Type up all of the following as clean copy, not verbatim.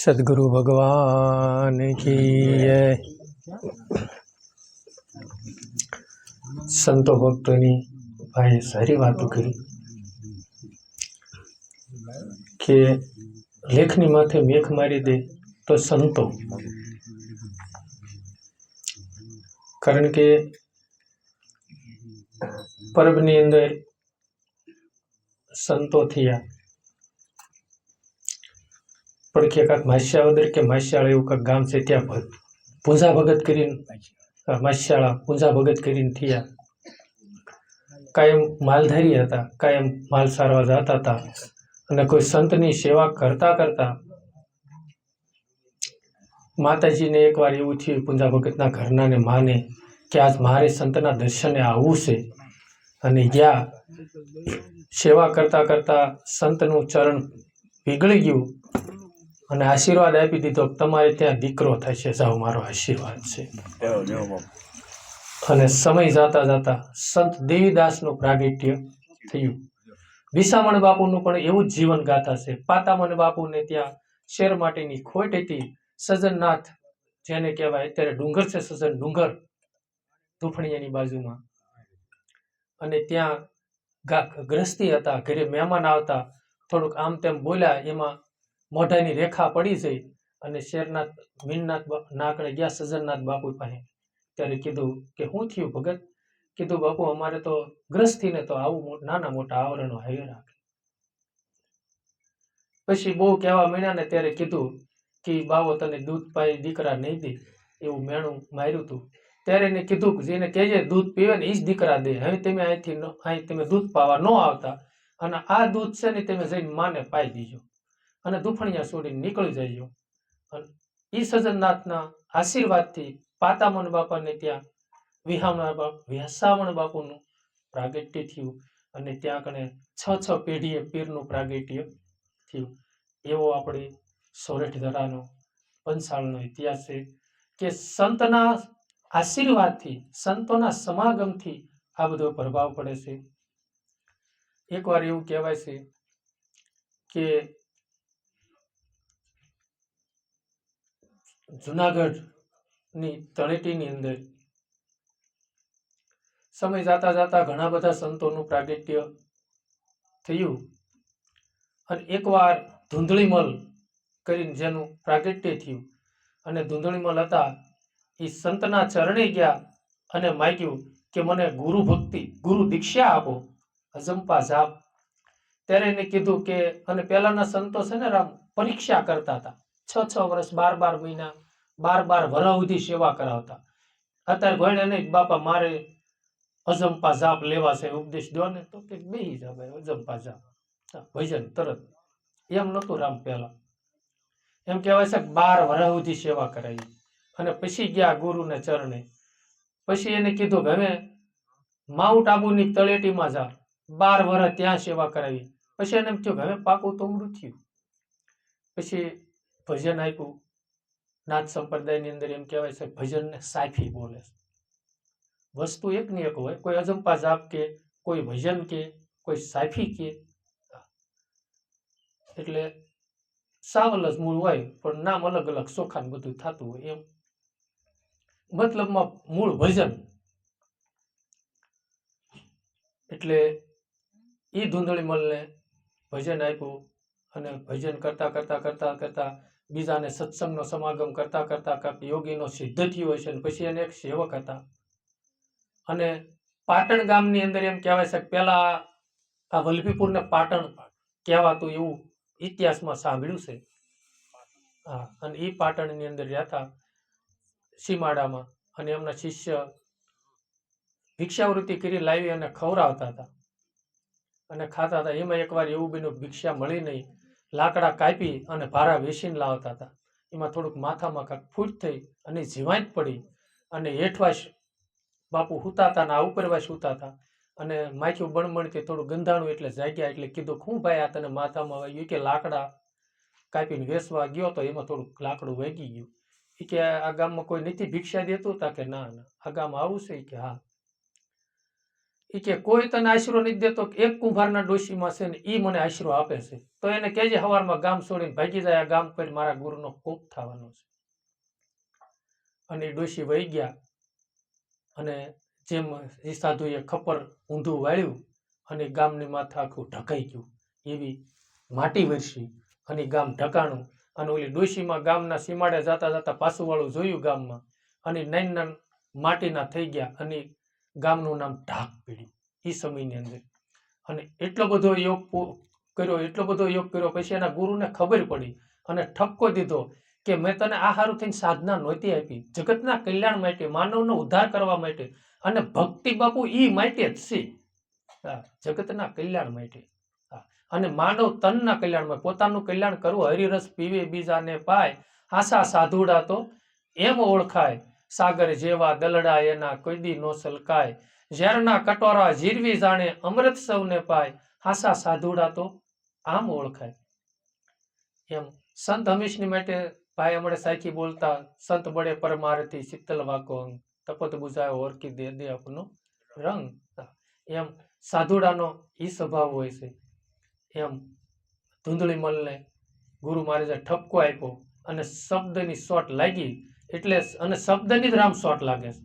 सदगुरु भगवान की जय। संतो भक्तों भाई सारी बातों करी कि लेखनी माथे मेख मारी दे तो संतो, कारण के परबनी अंदर संतो थिया પડખે કાંક માસ્યાવદર કે માસ્યાળા એવું કાંક ગામ છે, ત્યાં પૂંજા ભગત કરીને માસ્યાળા પૂંજા ભગત કરીને થયા। કાયમ માલધારી હતા, કાયમ માલ સારવા જતા હતા અને કોઈ સંતની સેવા કરતા કરતા માતાજીને એકવાર એવું થયું પૂંજા ભગતના ઘરનાને માને કે આજ મારે સંતના દર્શને આવવું છે, અને ગયા સેવા કરતા કરતા સંતનું ચરણ પીગળી ગયું અને આશીર્વાદ આપી દીધો, તમારે ત્યાં દીકરો થશે, જાઓ મારો આશીર્વાદ છે। અને સમય જાતા જાતા સંત દેવીદાસનું પ્રાગટ્ય થયું। વિસામણ બાપુનું પણ એવું જ જીવન ગાથા છે। પાતામણ બાપુને ત્યાં શેર માટેની ખોટ હતી। સજનનાથ જેને કહેવાય, અત્યારે ડુંગર છે સજન ડુંગર ધુફણિયાની બાજુમાં, અને ત્યાં ગ્રસ્તી હતા, ઘરે મહેમાન આવતા, થોડુંક આમ તેમ બોલ્યા, એમાં મોઢાની રેખા પડી જઈ અને શેરનાથ મીનનાથ નાકડે ગયા સજનનાથ બાપુ પાસે। ત્યારે કીધું કે શું થયું ભગત? કીધું બાપુ અમારે તો ગ્રસ્તીને તો આવું નાના મોટા આવરણો હાવી રાખે। પછી બહુ કહેવા માંડ્યા ને ત્યારે કીધું કે બાવો તને દૂધ પાઈ દીકરા નહીં દે, એવું મેણું માર્યું હતું। ત્યારે એને કીધું કે જેને કહેજે દૂધ પીવે ને એ જ દીકરા દે, હવે તમે અહીં તમે દૂધ પાવા ન આવતા, અને આ દૂધ છે ને તમે જઈને માને પાઈ દીજો અને દુફણિયા છોડીને નીકળી જઈજો। અને એ સજનનાથના આશીર્વાદથી પાતામણ બાપાને ત્યાં વિસામણ બાપુનું પ્રાગટ્ય થયું, અને ત્યાં કણે 6 પેઢીએ પીરનું પ્રાગટ્ય થયું। એવો આપણે સોરઠ ધરાનો પંચાળનો ઇતિહાસ છે કે સંતના આશીર્વાદથી, સંતોના સમાગમથી આ બધો પ્રભાવ પડે છે। એકવાર એવું કહેવાય છે કે જુનાગઢની તળેટીની અંદર સમય જાતા જાતા ઘણા બધા સંતોનું પ્રાગટ્ય થયું, અને એકવાર ધૂંધળીમલ કરીને જેનું પ્રાગટ્ય થયું, અને ધૂંધળીમલ હતા એ સંતના ચરણે ગયા અને માગ્યું કે મને ગુરુ ભક્તિ, ગુરુ દીક્ષા આપો, અજંપા જાપ। ત્યારે એને કીધું કે, અને પહેલાના સંતો છે ને રામ પરીક્ષા કરતા હતા, 6 વર્ષ 12 મહિના 12 વર્ષ સુધી સેવા કરાવતા। અત્યારે ભણે નહીં બાપા મારે અજંપા જાપ લેવા છે, ઉપદેશ દો ને, તો કે બેહી જા ભાઈ અજંપા જાપ ભજન તરત, એમ નતું રામ પહેલા। એમ કહેવાય છે 12 વર્ષ સુધી સેવા કરાવી, અને પછી ગયા ગુરુને ચરણે। પછી એને કીધું કે હવે માઉન્ટ આબુની તળેટીમાં જા, 12 વર્ષ ત્યાં સેવા કરાવી। પછી એને એમ થયું કે હવે પાકું તોમડું થયું। પછી ભજન આપ્યું। નાથ સંપ્રદાયની અંદર એમ કહેવાય છે ભજનને સાફી બોલે છે। વસ્તુ એકની એક હોય, કોઈ અજંપા જાપ કે, કોઈ ભજન કે, કોઈ સાફી કે, એટલે સાવલ જ મૂળ હોય પણ નામ અલગ અલગ ચોખાને બધું થતું હોય, એમ મતલબમાં મૂળ ભજન। એટલે એ ધૂંધળીમલને ભજન આપ્યું, અને ભજન કરતા કરતા કરતા કરતા બીજાને સત્સંગનો સમાગમ કરતા કરતા કાંક યોગીનો સિદ્ધ થયો હોય છે, અને પછી એને એક સેવક હતા, અને પાટણ ગામની અંદર એમ કહેવાય છે કે પેલા આ વલભીપુરને પાટણ કહેવાતું એવું ઇતિહાસમાં સાંભળ્યું છે। હા, અને એ પાટણની અંદર રહ્યા હતા સીમાડામાં, અને એમના શિષ્ય ભિક્ષાવૃત્તિ કરી લાવી અને ખવડાવતા હતા અને ખાતા હતા। એમાં એકવાર એવું બન્યું ભિક્ષા મળી નહીં, લાકડા કાપી અને ભારા વેચીને લાવતા હતા, એમાં થોડુંક માથામાં કાંક ફૂટ થઈ અને જીવાત પડી, અને હેઠવાશ બાપુ સૂતા હતા ને આ ઉપરવાશ સૂતા હતા, અને માખ્યું બણબણથી થોડું ગંધાણું એટલે જાગ્યા, એટલે કીધું શું ભાઈ આ તને માથામાં વાગ્યું? કે લાકડા કાપીને વેચવા ગયો તો એમાં થોડુંક લાકડું વાગી ગયું। એ કે આ ગામમાં કોઈ નથી ભિક્ષા દેતું? તા કે ના ના, આ ગામ આવું છે? કે હા। એ કે કોઈ તને આશરો નથી દેતો, એક કુંભારના ડોશીમાં છે ને એ મને આશરો આપે છે, તો એને કહેજે સવારમાં ગામ છોડીને ભાગી જાય, આ ગામ પર મારા ગુરુનો કોપ થવાનો છે. અને એ ડોશી વહી ગયા અને જેમ એ સાધુએ ખપર ઊંધું વાળ્યું અને ગામની માથે આખું ઢકાઈ ગયું, એવી માટી વરસી અને ગામ ઢકાણું. અને ઓલી ડોશીમાં ગામના સીમાડે જતા જતા પાછું વાળું જોયું ગામમાં, અને નાના માટીના થઈ ગયા અને ગામનું નામ ઢાક પડ્યું એ સમયની અંદર. અને એટલો બધો યોગ કર્યો, એટલો બધો યોગ કર્યો, પછી એના ગુરુને ખબર પડી અને ઠપકો દીધો કે મેં તને આ હારું થઈને સાધના નહોતી આપી, જગતના કલ્યાણ માટે, માનવનો ઉદ્ધાર કરવા માટે, અને ભક્તિ બાપુ ઈ માટે જ છે, જગતના કલ્યાણ માટે. અને માનવ તનના કલ્યાણમાં પોતાનું કલ્યાણ કરવું, હરિરસ પીવે બીજાને પાય, આશા સાધુડા તો એમ ઓળખાય, સાગર જેવા દલડા એના કોઈ દી નો સલકાય, ઝેરના કટોરા જીરવી જાણે અમૃત સૌને પાય, આશા સાધુડા તો આમ ઓળખાય. એમ સંત હંમેશની માટે ભાઈ હમણાં સાખી બોલતા, સંત બળે પરમારથી શીતલ વાકો અંગ, તપત બુઝાયો ઓરકી દે દે આપનો રંગ. એમ સાધુડાનો ઈ સ્વભાવ હોય છે. એમ ધૂંધળીમલને ગુરુ મહારાજે ઠપકો આપ્યો અને શબ્દની શોટ લાગી, એટલે અને શબ્દની જ રામ શોટ લાગે છે.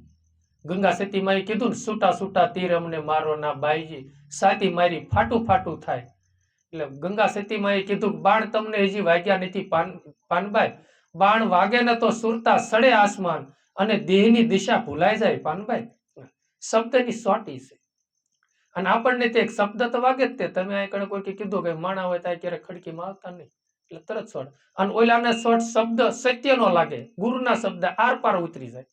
ગંગા સતીમાં કીધું ને, છૂટા છૂટા તીર અમને મારો ના બાઈજી, સાતી મારી ફાટું ફાટું થાય. એટલે ગંગા સતીમાં કીધું બાણ તમને હજી વાગ્યા નથી પાનબાઈ, બાણ વાગે ને તો સુરતા સડે આસમાન અને દેહની દિશા ભૂલાઈ જાય પાનબાઈ. શબ્દની સોટી છે. અને આપણને તે એક શબ્દ તો વાગે જ તે, તમે આ કોઈ કીધું કે માણા હોય ત્યાં ક્યારે ખડકીમાં આવતા નહીં, એટલે તરત શોટ. અને ઓલાને શોટ શબ્દ સત્યનો લાગે, ગુરુના શબ્દ આર પાર ઉતરી જાય.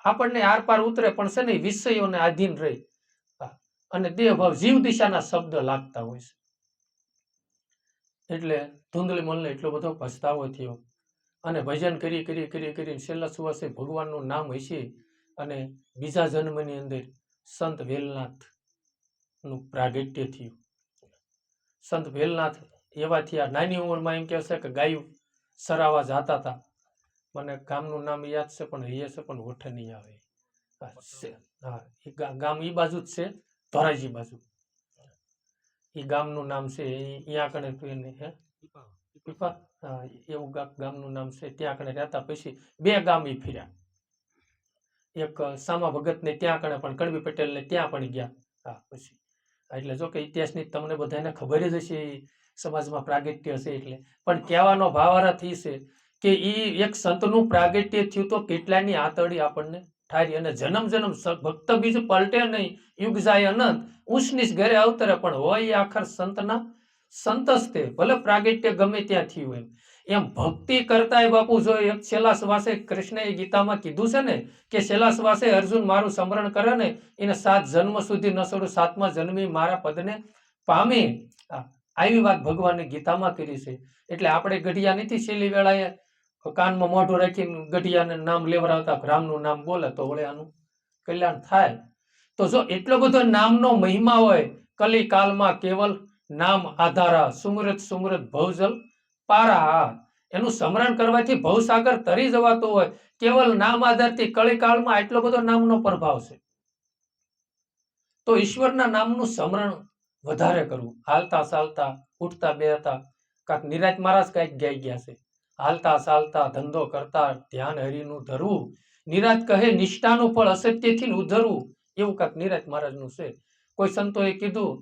આપણને આર પાર ઉતરે પણ છે ને વિષયોને આધીન રહી અને દેહ ભાવ જીવ દિશાના શબ્દ લાગતા હોય છે. એટલે ધૂંધળીમલને એટલો બધો પછતાવો થયો અને ભજન કરી કરી કરી કરી છેલ્લા સુવાસે ભગવાનનું નામ હશે. અને બીજા જન્મની અંદર સંત વેલનાથ નું પ્રાગટ્ય થયું. સંત વેલનાથ એવા થયા, નાની ઉંમરમાં એમ કહેશે કે ગાયું સરાવા જાતા હતા, મને ગામનું નામ યાદ છે પણ એ છે પણ ઓઠે નહીં આવે. હા, એ ગામ એ બાજુ જ છે, ધોરાજી બાજુ. એ ગામનું નામ છે, અહીંયા કણે હે પીપા, હા એવું ગામનું નામ છે. ત્યાં કણે રહેતા. પછી બે ગામ એ ફર્યા, એક સામા ભગત ને ત્યાં કણે પણ, કણવી પટેલ ને ત્યાં પણ ગયા. હા પછી એટલે જો કે ઇતિહાસની તમને બધાને ખબર જ હશે, સમાજમાં પ્રાગટ્ય હશે. એટલે પણ કહેવાનો ભાવાર્થ એ છે કે એ એક સંતનું પ્રાગટ્ય થયું તો કેટલાની આતડી આપણને ઠારી. અને જન્મ જન્મ ભક્ત બીજ પલટે નહીં, યુગ જાય અનંત, ઉસનીસ ઘરે અવતરે પણ હોય આખર સંતના સંત જ તે, ભલે પ્રાગટ્ય ગમે ત્યાં થયું એમ. એમ ભક્તિ કરતા બાપુ જો એક છેલ્લા શ્વાસે કૃષ્ણએ ગીતામાં કીધું છે ને કે છેલ્લા શ્વાસે અર્જુન મારું સ્મરણ કરે ને એને 7 જન્મ સુધી ન છોડું, 7મા જન્મે મારા પદને પામે. આવી વાત ભગવાને ગીતામાં કરી છે. એટલે આપણે ગઢિયા નથી છેલ્લી વેળાએ કાનમાં મોઢું રાખીને ગઢિયાને નામ લેવડાવતા, રામનું નામ બોલે તો વળે આનું કલ્યાણ થાય. તો જો એટલો બધો નામનો મહિમા હોય, કલી કાલમાં કેવલ નામ આધારા, સુમરત સુમરત ભવજલ પારા. એનું સ્મરણ કરવાથી ભવસાગર તરી જવાતો હોય, કેવલ નામ આધારથી કળીકાળમાં એટલો બધો નામનો પ્રભાવ છે. તો ઈશ્વરના નામનું સ્મરણ વધારે કરવું. હાલતા ચાલતા, ઉઠતા બેહતા, કાંક નિરાજ મહારાજ કઈક ગાઈ ગયા છે, હાલતા ચાલતા ધંધો કરતા ધ્યાન હરિનું ધરવું, નિરાજ કહે નિષ્ઠાનું ફળ અસત્યથી ઉધરવું, એવું કાંક નિરાજ મહારાજનું છે. કોઈ સંતોએ કીધું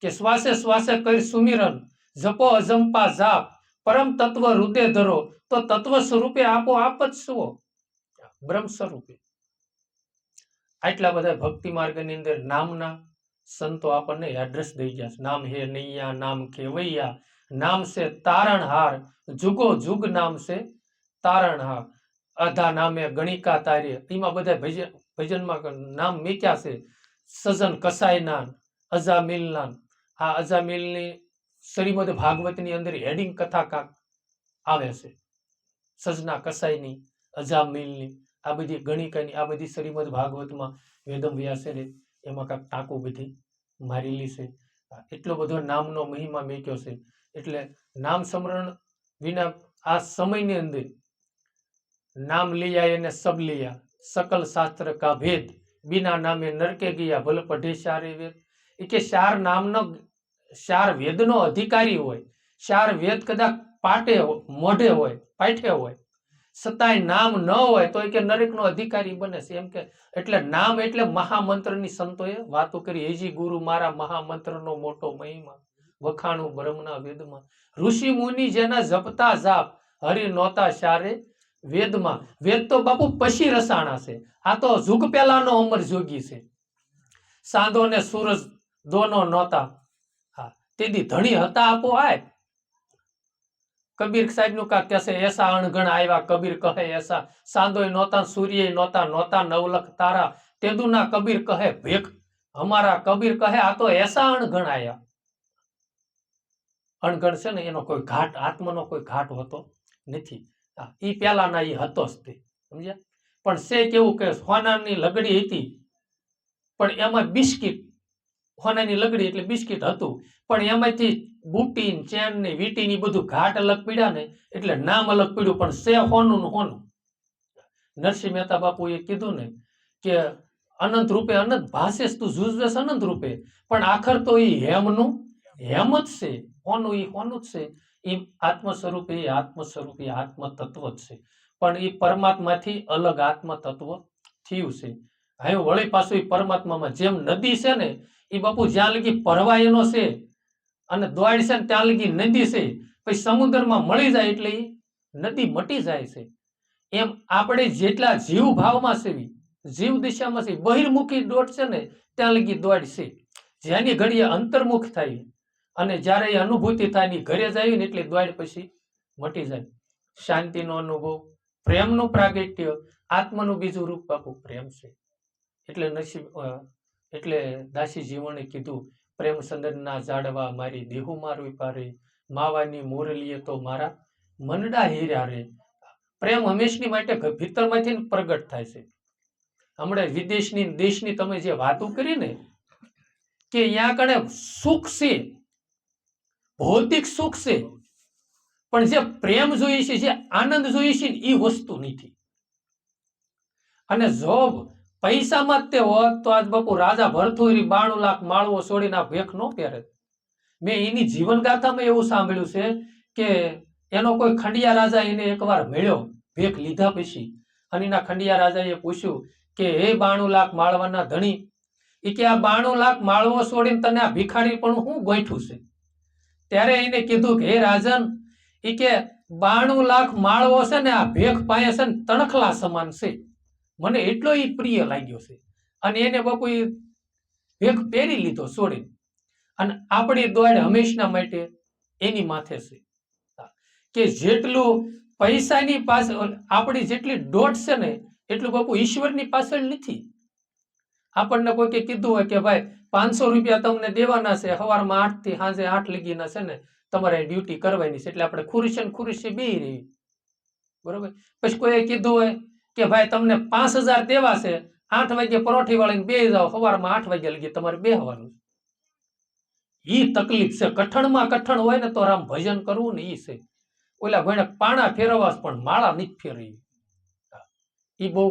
કે શ્વાસે શ્વાસે કરી સુમિરન, જપો અજંપા જાપ, પરમ તત્વ હૃદય ધરો, તો તત્વ સ્વરૂપે આપો આપ જ છો, બ્રહ્મ સ્વરૂપે. આટલા બધા ભક્તિ માર્ગની અંદર નામના સંતો આપણને એડ્રેસ દઈ ગયા છે. નામ હે નૈયા નામ કેવૈયા, નામ છે તારણહાર, જુગો જુગ નામ છે તારણહાર, અધા નામે ગણિકા તાર્ય. એમાં બધા ભજનમાં નામ મેક્યા છે. સજન કસાઈના, અજામિલના. આ અજામિલની શ્રીમદ ભાગવતની અંદર હેડિંગ કથા કાંક આવે છે, સજના કસાઈની, અજામિલની, આ બધી ગણિકાની, આ બધી શ્રીમદ ભાગવતમાં વેદમ વ્યાસે એમાં કાંક ટાંકું બધી મારેલી છે. એટલો બધો નામનો મહિમા મેક્યો છે. એટલે નામ સ્મરણ વિના આ સમયની અંદર નામ લિયા એને સબ લિયા, સકલ શાસ્ત્ર કા ભેદ, बिना नामे नरके गया भले पढ़े चारे वेद। એ કે ચાર નામનો ચાર વેદનો અધિકારી હોય, ચાર વેદ કદાચ પાટે મોઢે હોય, પાઠે હોય, છતાંય નામ ન હોય તો એ કે નરકનો અધિકારી બને છે એમ કે. એટલે નામ એટલે મહામંત્રની સંતોએ વાતો કરી. હેજી ગુરુ મારા મહામંત્રનો મોટો મહિમા, વખાણું બ્રહ્મના વેદમાં. ઋષિ મુનિ જેના જપતા જાપ, હરિ નોતા ચારે વેદમાં. વેદ તો બાપુ પછી રસાણા છે, આ તો જુગ પહેલાનો અમર જોગી છે. સાંધો ને સૂરજ દોનો નોતા, હા તેથી ધણી હતા આપો આય. કબીર સાહેબ નું કા કહેશે એસા અણગણ આવ્યા, કબીર કહે એસા. સાંધોય નોતા, સૂર્ય નોતા, નોતા નવલખ તારા. તેદુના કબીર કહે ભેખ અમારા. કબીર કહે આ તો એસા અણગણ આયા. અણગણ છે ને એનો કોઈ ઘાટ, આત્માનો કોઈ ઘાટ હોતો નથી. ઈ પેલાના ઈ હતો જ તે, સમજ્યા. પણ છે કેવું કે સોનાની લગડી હતી, પણ એમાં બિસ્કિટ, સોનાની લગડી એટલે બિસ્કિટ હતું, પણ એમાંથી બુટી ચેન ને વીટી ની બધું ઘાટ અલગ પીડ્યા ને એટલે નામ અલગ પીડ્યું, પણ છે હોનું નું હોનું. નરસિંહ મહેતા બાપુ એ કીધું ને કે અનંત રૂપે અનંત ભાષેસ તું જુજવેશ અનંત રૂપે, પણ આખર તો ઈ હેમનું હેમ જ છે, હોનું ઈ હોનું જ છે. એ આત્મ સ્વરૂપે આત્મ સ્વરૂપે આત્મ તત્વ જ છે, પણ એ પરમાત્માથી અલગ આત્મ તત્વ થયું છે. હવે વળી પાછું એ પરમાત્મામાં જેમ નદી છે ને એ બાપુ જ્યાં લગી પરવાયનો છે અને દ્વાડ છે ને ત્યાં લગી નદી છે, પછી સમુદ્રમાં મળી જાય એટલે એ નદી મટી જાય છે. એમ આપણે જેટલા જીવ ભાવમાં છે, જીવ દિશામાં છે, બહિર્મુખી દોટ છે ને ત્યાં લગી દ્વાડ છે. જેની ઘડીએ અંતર્મુખ થાય અને જ્યારે એ અનુભૂતિ થાય ની ઘરે જાય ને એટલે દ્વાડ પછી મટી જાય. શાંતિનો અનુભવ, પ્રેમનું પ્રાગટ્ય, આત્માનું બીજું રૂપ બાપુ પ્રેમ છે. એટલે એટલે દાસી જીવણે કીધું પ્રેમ સંદનના જાડવા મારી દેહુ મારું પારે, માવાની મોરલીએ તો મારા મનડા હીર્યા રે. પ્રેમ હંમેશની માટે ભીતરમાંથી પ્રગટ થાય છે. હમણાં વિદેશની દેશની તમે જે વાતો કરી ને કે અહીંયા કણે સુખ છે, ભૌતિક સુખ છે, પણ જે પ્રેમ જોઈએ છે, જે આનંદ જોઈએ છે એ વસ્તુ નથી. અને જો પૈસામાં જ તે હોત તો આજ બાપુ રાજા ભરથુરી 92 લાખ માળવો છોડીને આ ભેખ નો પહેરે. મેં એની જીવન ગાથામાં એવું સાંભળ્યું છે કે એનો કોઈ ખંડિયા રાજા એને એકવાર મળ્યો ભેખ લીધા પછી, અને એના ખંડિયા રાજાએ પૂછ્યું કે હે 92 લાખ માળવાના ધણી, એ કે આ 92 લાખ માળવો છોડીને તને આ ભિખારી પણ હું ગોઠું છે. ત્યારે એને કીધું કે હે રાજન, એ કે 92 લાખ માળવો છે ને આ ભેખ પાયે છે ને તણખલા સમાન છે, મને એટલો ઈ પ્રિય લાગ્યો છે. અને એને બાપુ એ ભેખ પહેરી લીધો છોડીને, અને આપણી દોડ હંમેશના માટે એની માથે છે. કે જેટલું પૈસાની પાછળ આપણી જેટલી દોડ છે ને એટલું બાપુ ઈશ્વરની પાછળ નથી. આપણને કોઈકે કીધું હોય કે ભાઈ 500 રૂપિયા તમને દેવાના છે, સવારમાં 8 થી સાંજે 8 લગીના છે ને તમારે ડ્યુટી કરવાની છે, એટલે આપણે ખુરશી બેહી રહી, બરોબર. પછી કોઈએ કીધું હોય કે ભાઈ તમને 5000 દેવા છે, 8 વાગે પરોઠી વાળીને બેહી જાઓ, સવારમાં 8 વાગ્યા લગી તમારે બેહવાનું. ઈ તકલીફ છે. કઠણમાં કઠણ હોય ને તો રામ ભજન કરવું ને ઈ છે. ઓલા ભાઈને પાણા ફેરવવા પણ માળા નથી ફેરવી, ઈ બહુ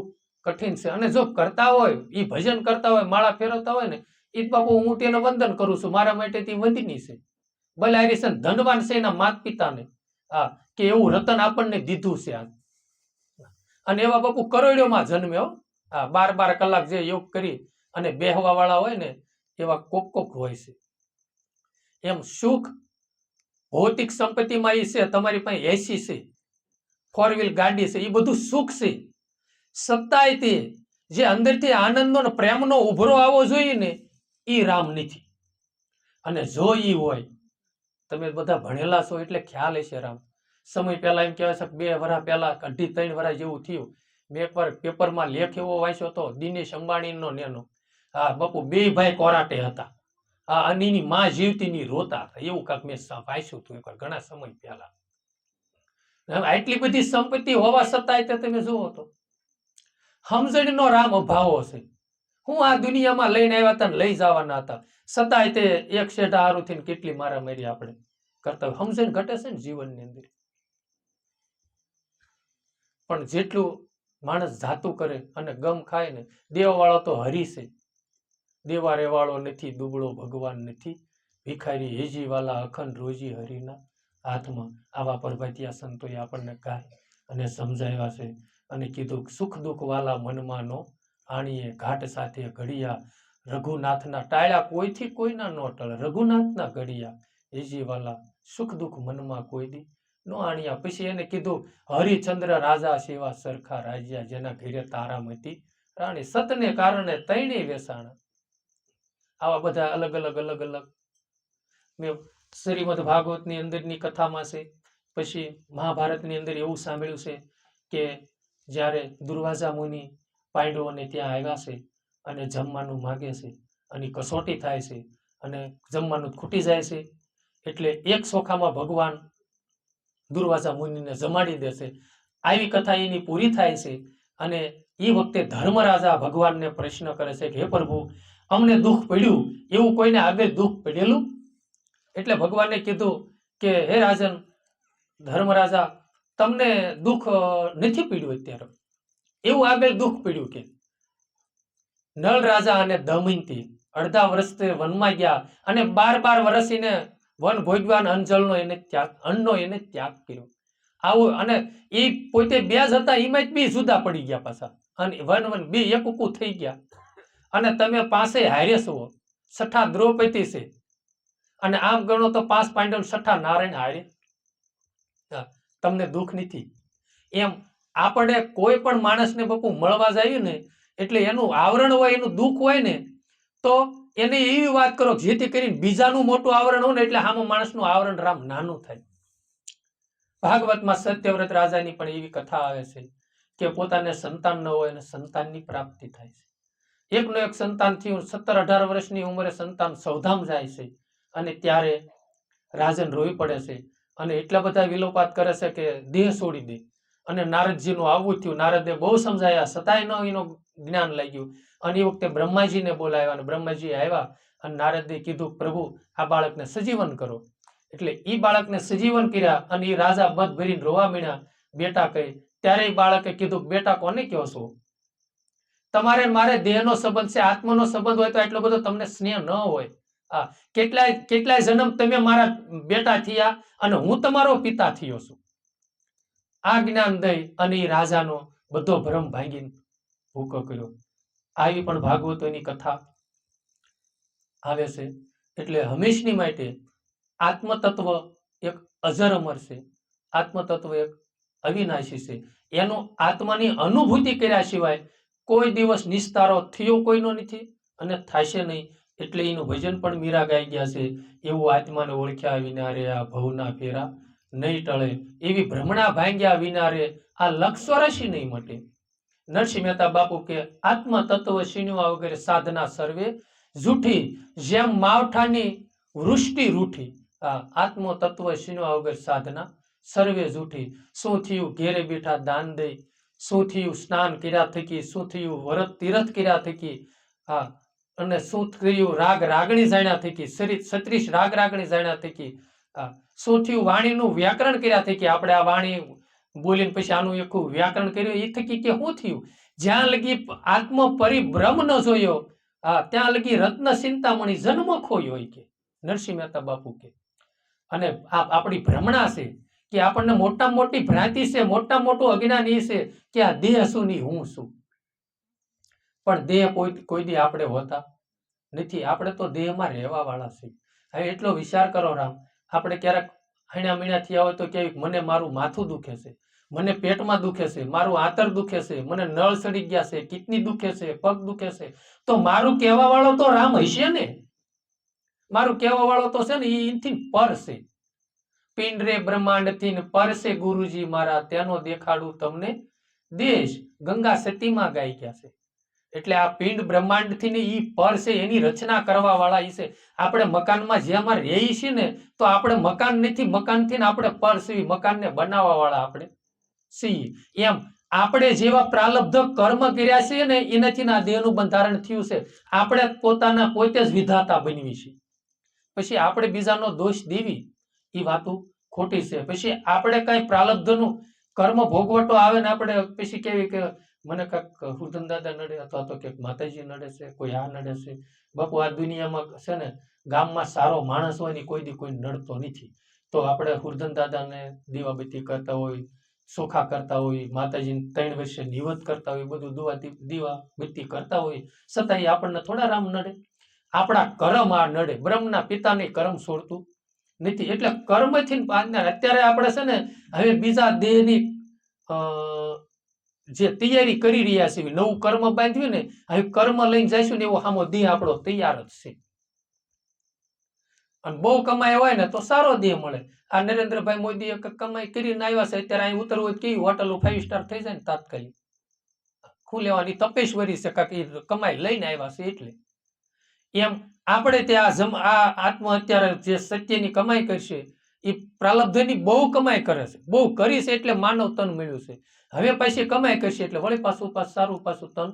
કઠિન છે. અને જો કરતા હોય ઈ ભજન કરતા હોય, માળા ફેરવતા હોય ને, ઈ બાપુ હું તેને વંદન કરું છું, મારા માટે તે વંદની છે. બલારી છે, ધનવાન છે એના માત પિતાને, હા, કે એવું રતન આપણને દીધું છે આ. અને એવા બાપુ કરોડોમાં જન્મ્યો, હા, 12 કલાક જે યોગ કરી અને બેહવા વાળા હોય ને એવા કોક હોય છે. એમ સુખ ભૌતિક સંપત્તિમાં ઈ છે, તમારી પાસે એસી છે, 4 વ્હીલ ગાડી છે, એ બધું સુખ છે. સત્તાય તે જે અંદરથી આનંદનો ને પ્રેમનો ઉભરો આવવો જોઈએ ને ઈ રામ નથી. અને જો ઈ હોય, તમે બધા ભણેલા છો એટલે ખ્યાલ હશે રામ. સમય પહેલા એમ કહેવાય છે 2 વર્ષ પહેલા 2.5-3 વર્ષ જેવું થયું, મેં એકવાર પેપરમાં લેખ એવો વાંચ્યો હતો દિનેશ અંબાણીનો નેનો, હા બાપુ 2 ભાઈ કોરાટે હતા, હા, અને એની માં જીવતી ની રોતા હતા, એવું કાંક મેં વાંચ્યું હતું એકવાર ઘણા સમય પહેલા. આટલી બધી સંપત્તિ હોવા છતાંય તમે જુઓ તો સમજણનો રામ અભાવો છે. હું આ દુનિયામાં લઈને આવ્યા હતા ને લઈ જવાના હતા, છતાંય તે એક શેઠા હારું થઈને કેટલી મારામારી આપણે કરતા હોય. સમજણ ઘટે છે ને જીવનની અંદર. પણ જેટલું માણસ જાતું કરે અને ગમ ખાય ને, દેવાવાળો તો હરી છે, દેવા રેવાળો નથી, દુબળો ભગવાન નથી, ભિખારી હેજીવાલા અખંડ રોજી હરિના હાથમાં. આવા પ્રભાતિયા સંતોએ આપણને ગાય અને સમજાવ્યા છે અને કીધું સુખ દુઃખ વાલા મનમાં નો આણીએ, ઘાટ સાથે ઘડિયા, રઘુનાથના ટાળ્યા કોઈથી કોઈના નો ટળે, રઘુનાથના ઘડિયા હેજીવાલા, સુખ દુઃખ મનમાં કોઈ દી નો આણ્યા. પછી એને કીધું હરિચંદ્ર રાજા સેવા સરખા રાજ્યા, જેના ઘેરે તારામતી રાણી, સતને કારણે તૈણે વેસાણા. આવા બધા અલગ અલગ મેં શ્રીમદ ભાગવતની અંદરની કથામાં છે. પછી મહાભારતની અંદર એવું સાંભળ્યું છે કે જ્યારે દુર્વાસા મુનિ પાંડવોને ત્યાં આવ્યા છે અને જમવાનું માગે છે અને કસોટી થાય છે અને જમવાનું ખૂટી જાય છે, એટલે એક સોખામાં ભગવાન દુર્વાસા મુનિને જમાડી દેશે. આવી કથા એની પૂરી થાય છે અને એ વખતે ધર્મરાજા ભગવાનને પ્રશ્ન કરે છે કે હે પ્રભુ, અમને દુઃખ પડ્યું, એવું કોઈને આગળ દુઃખ પડેલું? એટલે ભગવાને કીધું કે હે રાજન ધર્મરાજા, તમને દુઃખ નથી પડ્યું અત્યારે, એવું આગળ દુઃખ પડ્યું કે નળ રાજા અને દમયંતી અડધા વર્ષથી વનમાં ગયા અને 12 વર્ષ એને વન ભોગવાન અંજળનો એને ત્યાગ, અન્નનો એને ત્યાગ કર્યો. આવું અને એ પોતે બે જ હતા, એમાં જ બી જુદા પડી ગયા પાછા, અને વન બે એક ઉકું થઈ ગયા. અને તમે પાસે હારે છો, છઠ્ઠા દ્રૌપદી છે, અને આમ ગણો તો 5 પાંડવ, છઠ્ઠા નારાયણ હારે, તમને દુઃખ નથી. એમ આપણે કોઈ પણ માણસને બાપુ મળવા જાય ને એટલે એનું આવરણ હોય, એનું દુઃખ હોય ને, તો એને એવી વાત કરો જેથી કરીને બીજાનું મોટું આવરણ હોય ને એટલે આમાં માણસનું આવરણ રામ નાનું થાય. ભાગવતમાં સત્યવ્રત રાજાની પણ એવી કથા આવે છે કે પોતાને સંતાન ન હોય અને સંતાનની પ્રાપ્તિ થાય છે. એકનો એક સંતાન થયું, 17-18 વર્ષની ઉંમરે સંતાન સૌધામ જાય છે અને ત્યારે રાજન રોઈ પડે છે અને એટલા બધા વિલોપાત કરે છે કે દેહ છોડી દે. અને નારદજીનું આવું થયું, નારદે બહુ સમજાયા છતાંય ન એનું જ્ઞાન લાગ્યું અને એ વખતે બ્રહ્માજીને બોલાવ્યા અને બ્રહ્માજી આવ્યા અને નારદે કીધું પ્રભુ આ બાળકને સજીવન કરો. એટલે એ બાળકને સજીવન કર્યા અને એ રાજા બધ ભરીને રોવા મીણ્યા, બેટા કહી. ત્યારે એ બાળકે કીધું બેટા કોને કહો છો? તમારે મારે દેહનો સંબંધ છે, આત્માનો સંબંધ હોય તો એટલો બધો તમને સ્નેહ ન હોય. કેટલાય જન્મ તમે મારા બેટા થયા અને હું તમારો પિતા થયો છું. આ જ્ઞાન દઈ અને એ રાજાનો બધો ભ્રમ ભાંગીને ભૂકો કર્યો. આવી પણ ભાગવતોની કથા આવે છે. એટલે હંમેશની માટે આત્મતત્વ એક અજર અમર છે, આત્મતત્વ એક અવિનાશી છે. એનો આત્માની અનુભૂતિ કર્યા સિવાય કોઈ દિવસ નિસ્તારો થયો કોઈનો નથી અને થશે નહીં. એટલે એનું ભજન પણ મીરા ગાઈ ગયા છે, એવું આત્માને ઓળખ્યા વિના રે આ ભવના ફેરા નહીં ટળે, એવી ભ્રમણા ભાંગ્યા વિના રે આ લક્ષરસી નહીં મટે. નરસિંહ મહેતા બાપુ કે આત્મ તત્વ શીણવા વગેરે સાધના સર્વે જૂઠી, જેમ માવઠાની વૃષ્ટિ રૂઠી. આત્મ તત્વ શીણવા વગર સાધના સર્વે જૂઠી. શું થયું ઘેરે બેઠા દાન દઈ, શું થયું સ્નાન કર્યા થકી, શું થયું વ્રત તીરથ કર્યા થકી, અને શું થયું રાગ રાગણી જાણ્યા થકી, 36 રાગ રાગણી જાણ્યા થકી, શું થયું વાણીનું વ્યાકરણ કર્યા થકી. આપણે આ વાણી બોલીને પછી આનું એક વ્યાકરણ કર્યું એ થકી કે શું થયું? જ્યાં લગી આત્મ પરિભ્રમ ન જોયો ત્યાં લગી રત્ન ચિંતામણી જન્મ ખોયો કે નરસિંહ મહેતા બાપુ કે. અને આપણી ભ્રમણા છે કે આપણને મોટામાં મોટી ભ્રાંતિ છે, મોટામાં મોટું અજ્ઞાન એ છે કે આ દેહ શું ની હું શું. પણ દેહ કોઈ દી આપણે હોતા નથી, આપણે તો દેહમાં રહેવા વાળા છે. હવે એટલો વિચાર કરો રામ, આપણે ક્યારેક હણ્યા મીણ્યા થયા હોય તો કેવી મને મારું માથું દુખે છે, મને પેટમાં દુખે છે, મારું આંતર દુખે છે, મને નળ સડી ગયા છે, કિડની દુખે છે, પગ દુખે છે, તો મારું કહેવા વાળો તો રામ હશે ને. મારું કહેવા વાળો તો છે ને એથી પર છે. પિંડ રે બ્રહ્માંડ થી પર છે ગુરુજી મારા, તેનો દેખાડું તમને દેશ. ગંગા સતીમાં ગાઈ ગયા છે. એટલે આ પિંડ બ્રહ્માંડ થી ને ઈ પર છે, એની રચના કરવા વાળા ઈ છે. આપણે મકાનમાં જેમાં રહી છીએ ને તો આપણે મકાન નથી, મકાન થી ને આપણે પર છીએ, મકાન ને બનાવવા વાળા આપણે છીએ. એમ આપણે જેવા પ્રાલબ્ધ કર્મ કર્યા છે ને એનાથી આ દેહનું બંધારણ થયું છે. આપણે પોતાના પોતે જ વિધાતા બનવી છે. પછી આપણે બીજાનો દોષ દેવી એ વાતો ખોટી છે. પછી આપણે કઈ પ્રાલબ્ધનું કર્મ ભોગવટો આવે ને આપણે પછી કેવી કે મને કાંક હુરધન દાદા નડે અથવા તો ક્યાંક માતાજી નડે છે, કોઈ આ નડે છે. બાપુ આ દુનિયામાં છે ને ગામમાં સારો માણસ હોય ને કોઈ દી કોઈ નડતો નથી. તો આપણે હુરધન દાદાને દીવાબત્તી કરતા હોય, ચોખા કરતા હોય, માતાજીને 3 વર્ષે નિવત કરતા હોય, બધું દીવાબત્તી કરતા હોય, છતાંય આપણને થોડા રામ નડે. આપણા કર્મ આ નડે. બ્રહ્મના પિતાને કર્મ છોડતું નથી. એટલે કર્મથી અત્યારે આપણે છે ને હવે બીજા દેહની જે તૈયારી કરી રહ્યા છે, નવું કર્મ બાંધ્યું ને, હવે કર્મ લઈને જઈશું ને એવો સામો દેહ આપણો તૈયાર જ છે. અને બહુ કમાય હોય ને તો સારો દેહ મળે. આ નરેન્દ્રભાઈ મોદી કમાઈ કરીને આવ્યા છે, અત્યારે અહીં ઉતરવું હોય કેવી હોટલો 5 સ્ટાર થઈ જાય ને તાત્કાલિક. ખુલેવાની તપેશ્વરી છે, કાંક કમાઈ લઈને આવ્યા છે એટલે. એમ આપણે ત્યાં આ આત્મ અત્યારે જે સત્યની કમાઈ કરશે એ પ્રાલબ્ધની બહુ કમાઈ કરે છે, બહુ કરી છે એટલે માનવ તન મળ્યું છે. હવે પાછી કમાઈ કરશે એટલે વળી પાછું સારું પાછું તન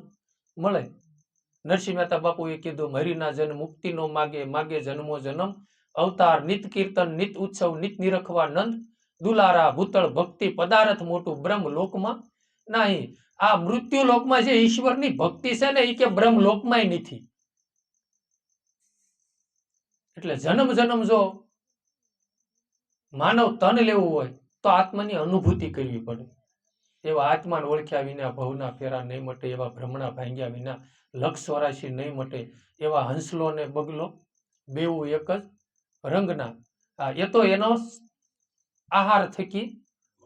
મળે. નરસિંહ મહેતા બાપુએ કીધું, હરિના જન મુક્તિ નો માગે, માગે જન્મો જન્મ અવતાર, નિત કીર્તન નિત ઉત્સવ, નિત નિરખવા નંદ, દુલારા ભૂતળ ભક્તિ પદાર્થ મોટું બ્રહ્મ લોકમાં નહીં. આ મૃત્યુ લોકમાં જે ઈશ્વરની ભક્તિ છે ને એ કે બ્રહ્મ લોકમાં નથી. એટલે જન્મ જન્મ જો માનવ તન લેવું હોય તો આત્માની અનુભૂતિ કરવી પડે. એવા આત્માને ઓળખ્યા વિના ભવના ફેરા નહીં મટે, એવા ભ્રમણા ભાંગ્યા વિના લક્ષ 84 નહીં મટે, એવા હંસલો ને બગલો બેવું એક જ રંગના. એ તો એનો આહાર થકી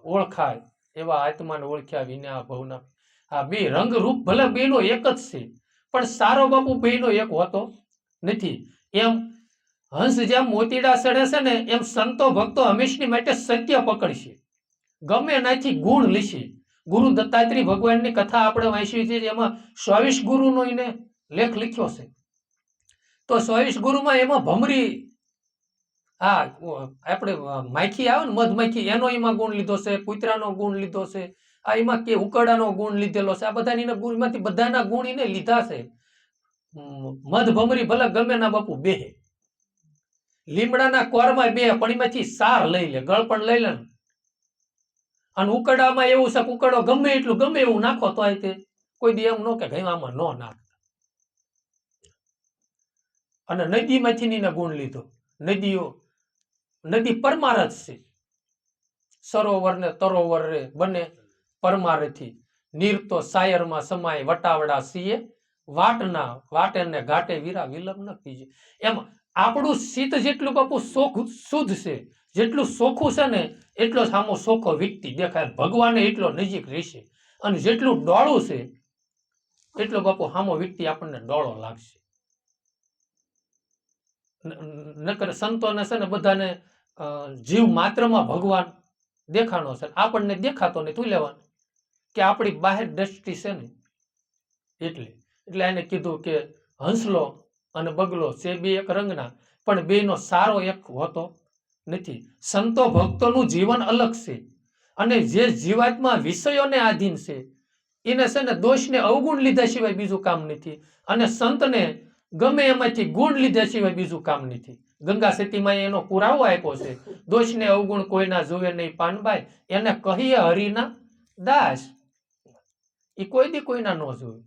ઓળખાય. એવા આત્માને ઓળખ્યા વિના ભવના. આ બે રંગ રૂપ ભલે બેનો એક જ છે, પણ સારો બાપુ બેનો એક હોતો નથી. એમ હંસ જેમ મોતીડા સડે છે ને, એમ સંતો ભક્તો હંમેશની માટે સત્ય પકડશે, ગમે એનાથી ગુણ લેશે. ગુરુ દત્તાત્રેય ભગવાનની કથા આપણે વાંચી છે, એમાં 24 ગુરુનો એને લેખ લખ્યો છે. તો 24 ગુરુમાં એમાં ભમરી, આપણે માખી આવે ને મધમાખી, એનો એમાં ગુણ લીધો છે, કૂતરાનો ગુણ લીધો છે, આ એમાં કે ઉકરડાનો ગુણ લીધેલો છે. આ બધાની ગુણમાંથી બધાના ગુણ એને લીધા છે. મધ ભમરી ભલે ગમે ના બાપુ બેહે, લીમડાના કોરમાં બે, પણ એમાંથી સાર લઈ લે, ગળ પણ લઈ લે. અને ઉકરડામાં એવું છે, ઉકરડો ગમે એટલું ગમે એવું નાખો તો તે કોઈ દી એમ ન કે આમાં ન નાખતા. અને નદીમાંથી ગુણ લીધો. નદી પરમાર જ છે. સરોવર ને તરોવર રે બને પરમારથી, નીર તો સાયરમાં સમાય વટાવડા સીએ, વાટના વાટે ને ઘાટે વીરા વિલંબ ન કીજે. એમ આપણું શીત જેટલું બાપુ શુદ્ધ છે, જેટલું ચોખ્ખું છે ને એટલો સામો ચોખ્ખો વ્યક્તિ દેખાય. ભગવાને એટલો નજીક રહેશે. અને જેટલું ડોળું છે એટલો બાપુ સામો વ્યક્તિ આપણને ડોળો લાગશે. નકર સંતોને છે ને બધાને જીવ માત્રમાં ભગવાન દેખાણો છે, આપણને દેખાતો નહીં. તું લેવાનું કે આપણી બાહેર દ્રષ્ટિ છે ને એટલે એને કીધું કે હંસલો અને બગલો છે બે એક રંગના, પણ બેનો સારો એક હોતો નથી. સંતો ભક્તોનું જીવન અલગ છે, અને જે જીવાત્મા વિષયોને આધીન છે એને છે ને દોષને અવગુણ લીધા સિવાય બીજું કામ નથી, અને સંતને ગમે એમાંથી ગુણ લીધા સિવાય બીજું કામ નથી. ગંગા સતીમાં એનો પુરાવો આપ્યો છે, દોષને અવગુણ કોઈના જોવે નહીં પાનબાઈ, એને કહીએ હરિના દાસ, એ કોઈ દી કોઈના ન જોવે.